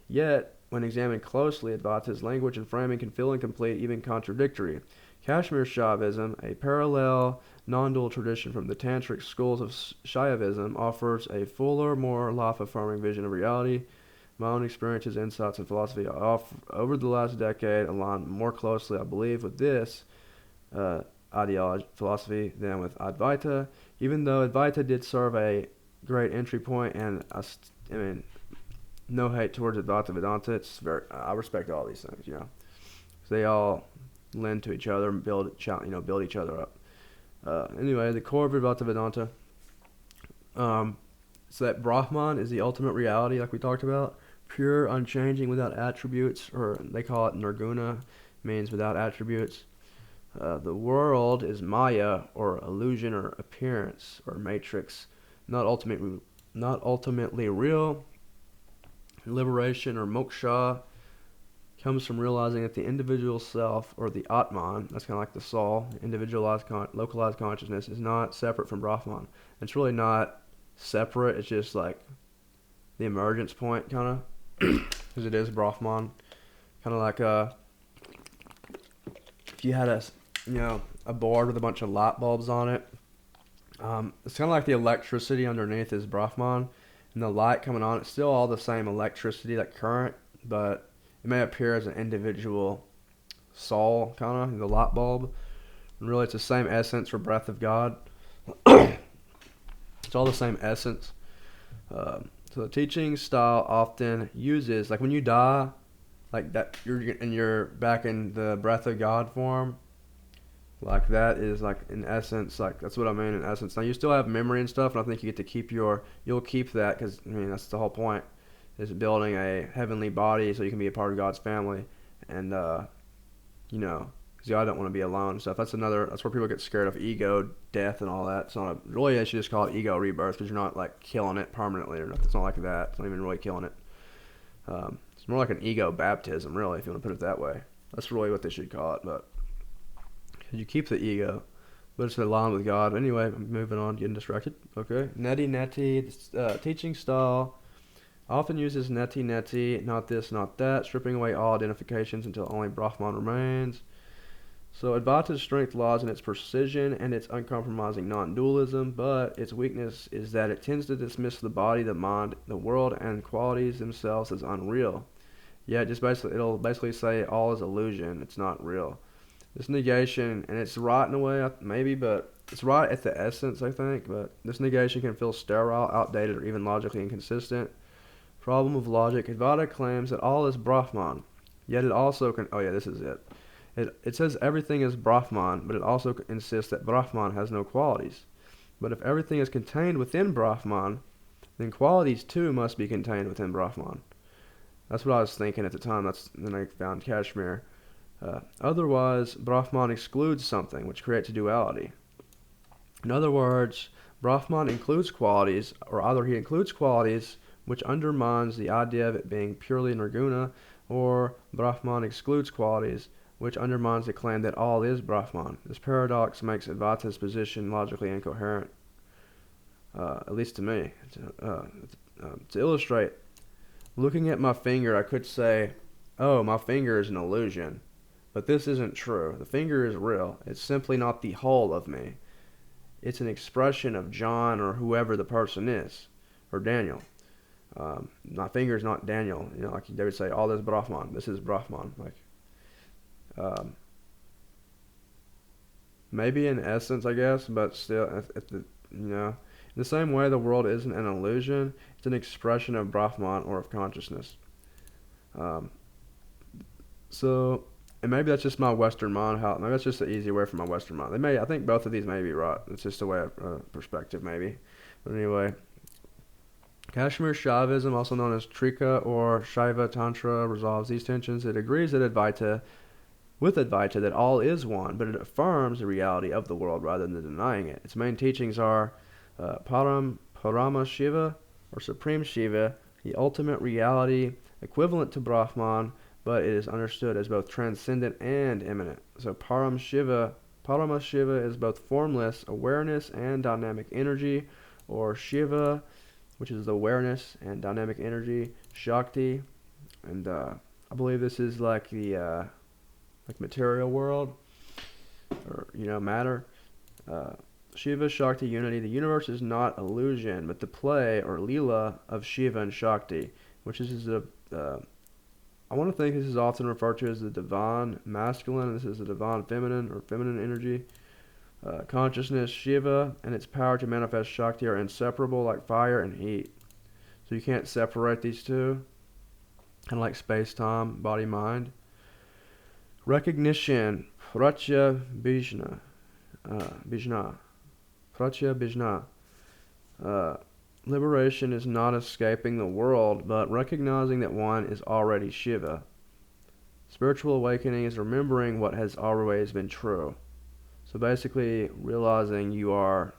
Yet, when examined closely, Advaita's language and framing can feel incomplete, even contradictory. Kashmir Shaivism, a parallel non-dual tradition from the tantric schools of Shaivism, offers a fuller, more life-affirming vision of reality. My own experiences, insights, and philosophy over the last decade align more closely, I believe, with this philosophy than with Advaita. Even though Advaita did serve a great entry point, and no hate towards Advaita Vedanta, I respect all these things, they all lend to each other and build each other up. Anyway, the core of Advaita Vedanta, so that Brahman is the ultimate reality, like we talked about, pure, unchanging, without attributes, or they call it nirguna, means without attributes. The world is Maya, or illusion, or appearance, or matrix, not ultimately real. Liberation, or moksha, comes from realizing that the individual self, or the Atman, that's kind of like the soul, individualized, localized consciousness, is not separate from Brahman. It's really not separate, it's just like the emergence point, kind of, because it is Brahman. Kind of like if you had a board with a bunch of light bulbs on it. It's kind of like the electricity underneath is Brahman, and the light coming on, it's still all the same electricity, like current, but it may appear as an individual soul, kind of, the light bulb. And really, it's the same essence for breath of God. It's all the same essence. So the teaching style often uses, like when you die, like that, you're back in the breath of God form. Like that is like in essence, like that's what I mean in essence. Now you still have memory and stuff, and I think you get to keep you'll keep that because I mean that's the whole point, is building a heavenly body so you can be a part of God's family, and you know, because God don't want to be alone and stuff. That's where people get scared of ego, death, and all that. It's not really, they should just call it ego rebirth because you're not like killing it permanently or nothing. It's not like that. It's not even really killing it. It's more like an ego baptism, really, if you want to put it that way. That's really what they should call it, but you keep the ego, but it's aligned with God. Anyway, moving on, getting distracted. Okay, neti, teaching style often uses neti, not this, not that, stripping away all identifications until only Brahman remains. So Advaita's strength lies in its precision and its uncompromising non-dualism, but its weakness is that it tends to dismiss the body, the mind, the world, and qualities themselves as unreal. Yeah, it'll basically say all is illusion, it's not real. This negation, and it's right in a way, maybe, but it's right at the essence, I think, but this negation can feel sterile, outdated, or even logically inconsistent. Problem of logic. Advaita claims that all is Brahman, yet it also can, oh yeah, this is it. It says everything is Brahman, but it also insists that Brahman has no qualities. But if everything is contained within Brahman, then qualities too must be contained within Brahman. That's what I was thinking at the time. Then I found Kashmir. Otherwise, Brahman excludes something, which creates a duality. In other words, Brahman includes qualities, or either he includes qualities which undermines the idea of it being purely nirguna, or Brahman excludes qualities which undermines the claim that all is Brahman. This paradox makes Advaita's position logically incoherent, at least to me. To illustrate, looking at my finger, I could say, oh, my finger is an illusion. But this isn't true. The finger is real. It's simply not the whole of me. It's an expression of John or whoever the person is, or Daniel. My finger is not Daniel. You know, like they would say, all this Brahman. This is Brahman. Like, maybe in essence, I guess, but still, in the same way, the world isn't an illusion. It's an expression of Brahman or of consciousness. And maybe that's just my Western mind. Maybe that's just the easy way for my Western mind. I think both of these may be right. It's just a way of perspective, maybe. But anyway, Kashmir Shaivism, also known as Trika or Shaiva Tantra, resolves these tensions. It agrees with Advaita that all is one, but it affirms the reality of the world rather than denying it. Its main teachings are Parama Shiva, or Supreme Shiva, the ultimate reality, equivalent to Brahman, but it is understood as both transcendent and immanent. So Parama Shiva is both formless awareness and dynamic energy, or Shiva, which is the awareness and dynamic energy, Shakti, and I believe this is like the material world, or matter. Shiva, Shakti, unity. The universe is not illusion, but the play or lila of Shiva and Shakti, which is I want to think this is often referred to as the divine masculine, and this is the divine feminine or feminine energy. Consciousness, Shiva, and its power to manifest Shakti are inseparable, like fire and heat. So you can't separate these two, kind of like space-time, body-mind. Recognition, Pratya Bijna. Pratya Bijna. Liberation is not escaping the world, but recognizing that one is already Shiva. Spiritual awakening is remembering what has always been true. So basically, realizing you are,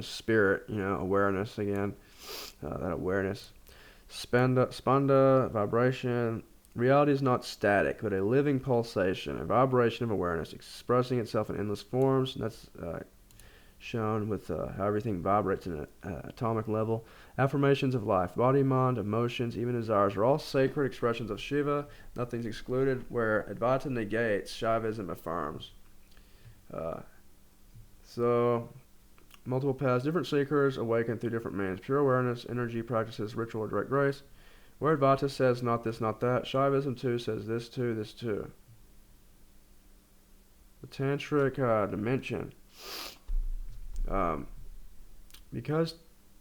spirit, awareness again, that awareness. Spanda, vibration. Reality is not static, but a living pulsation, a vibration of awareness expressing itself in endless forms. And that's shown with how everything vibrates in an atomic level. Affirmations of life, body, mind, emotions, even desires are all sacred expressions of Shiva. Nothing's excluded. Where Advaita negates, Shaivism affirms. So, multiple paths, different seekers awaken through different means. Pure awareness, energy, practices, ritual, or direct grace. Where Advaita says not this, not that, Shaivism too says this too, this too. The tantric dimension. Because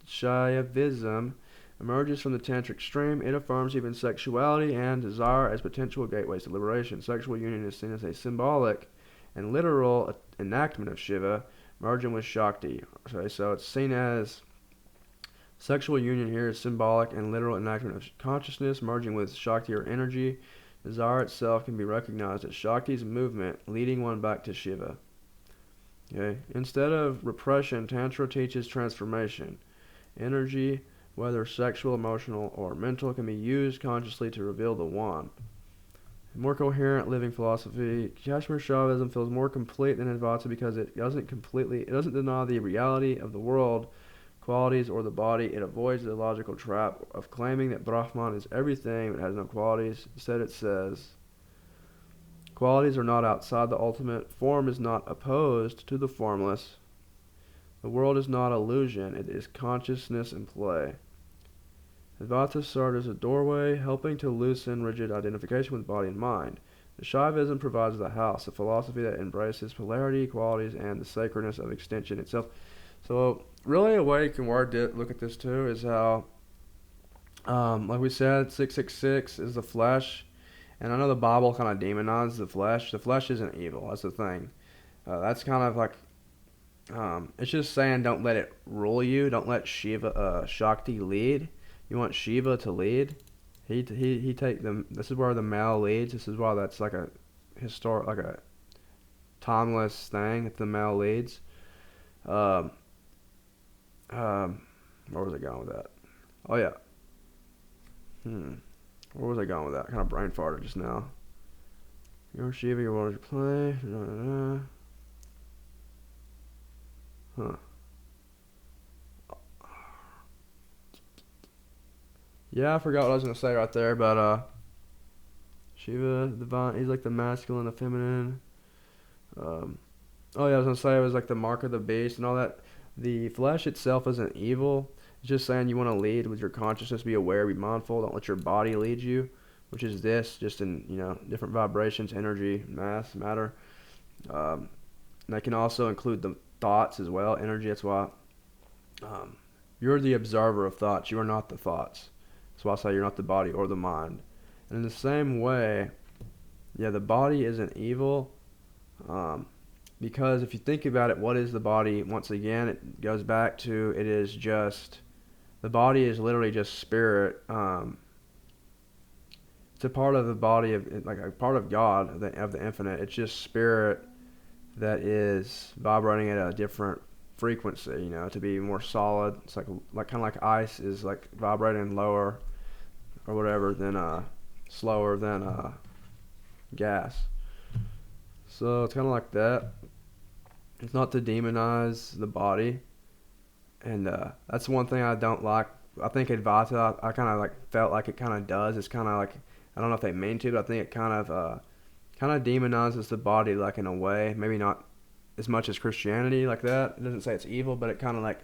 Shaivism emerges from the tantric stream, it affirms even sexuality and desire as potential gateways to liberation. Sexual union is seen as a symbolic and literal enactment of Shiva, merging with Shakti. Okay, so it's seen as sexual union here is symbolic and literal enactment of consciousness, merging with Shakti or energy. Desire itself can be recognized as Shakti's movement, leading one back to Shiva. Okay. Instead of repression, Tantra teaches transformation. Energy, whether sexual, emotional, or mental, can be used consciously to reveal the One. A more coherent living philosophy. Kashmir Shaivism feels more complete than Advaita because it doesn't deny the reality of the world, qualities, or the body. It avoids the logical trap of claiming that Brahman is everything but has no qualities. Instead, it says, qualities are not outside the ultimate. Form is not opposed to the formless. The world is not illusion. It is consciousness in play. Advaita served as a doorway, helping to loosen rigid identification with body and mind. The Shaivism provides the house, a philosophy that embraces polarity, qualities, and the sacredness of extension itself. So, really, a way you can look at this too is how, like we said, 666 is the flesh. And I know the Bible kind of demonizes the flesh. The flesh isn't evil. That's the thing. That's kind of like, it's just saying don't let it rule you. Don't let Shakti lead. You want Shiva to lead. He take them. This is where the male leads. This is why that's like a historic, like a timeless thing. If the male leads. Where was I going with that? Oh yeah. Where was I going with that? Kind of brain farted just now. Your Shiva, your world is your play. Huh. Yeah, I forgot what I was gonna say right there, but Shiva, divine, he's like the masculine, the feminine. Oh yeah, I was gonna say it was like the mark of the beast and all that. The flesh itself isn't evil. It's just saying you want to lead with your consciousness, be aware, be mindful. Don't let your body lead you, which is this, just in different vibrations, energy, mass, matter. And that can also include the thoughts as well, energy. That's why you're the observer of thoughts. You are not the thoughts. That's why I say you're not the body or the mind. And in the same way, yeah, the body isn't evil. Because if you think about it, what is the body? Once again, it goes back to it is just, the body is literally just spirit. It's a part of the body of, like a part of God, of the infinite. It's just spirit that is vibrating at a different frequency, to be more solid. It's like kind of like ice is like vibrating lower or whatever than slower than gas. So it's kind of like that. It's not to demonize the body, and that's one thing I don't like. I think Advaita, I kind of like felt like it kind of does. It's kind of like, I don't know if they mean to, but I think it kind of demonizes the body, like in a way, maybe not as much as Christianity like that. It doesn't say it's evil, but it kind of like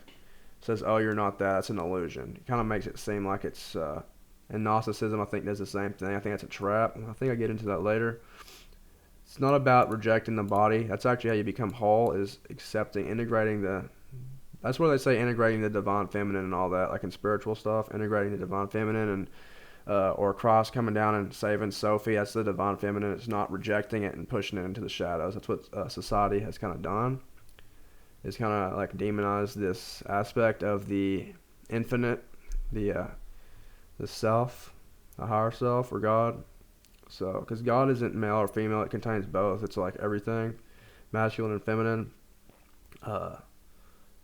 says, oh, you're not that. It's an illusion. It kind of makes it seem like it's, and Gnosticism, I think, does the same thing. I think that's a trap. I think I get into that later. It's not about rejecting the body. That's actually how you become whole, is accepting, integrating that's where they say integrating the divine feminine and all that, like in spiritual stuff, integrating the divine feminine and or Christ coming down and saving Sophie. That's the divine feminine. It's not rejecting it and pushing it into the shadows. That's what society has kind of done. It's kind of like demonized this aspect of the infinite, the self, the higher self, or God. So, because God isn't male or female, it contains both. It's like everything, masculine and feminine. And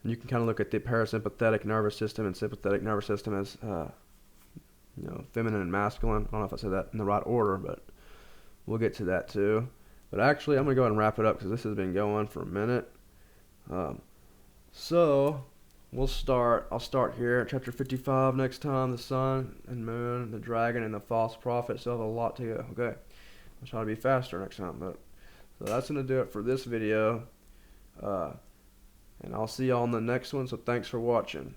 you can kind of look at the parasympathetic nervous system and sympathetic nervous system as, feminine and masculine. I don't know if I said that in the right order, but we'll get to that too. But actually, I'm going to go ahead and wrap it up because this has been going for a minute. So I'll start here at chapter 55 next time. The sun and moon, the dragon, and the false prophet. Still have a lot to go. Okay, I'll try to be faster next time. But so that's gonna do it for this video. And I'll see y'all on the next one. So thanks for watching.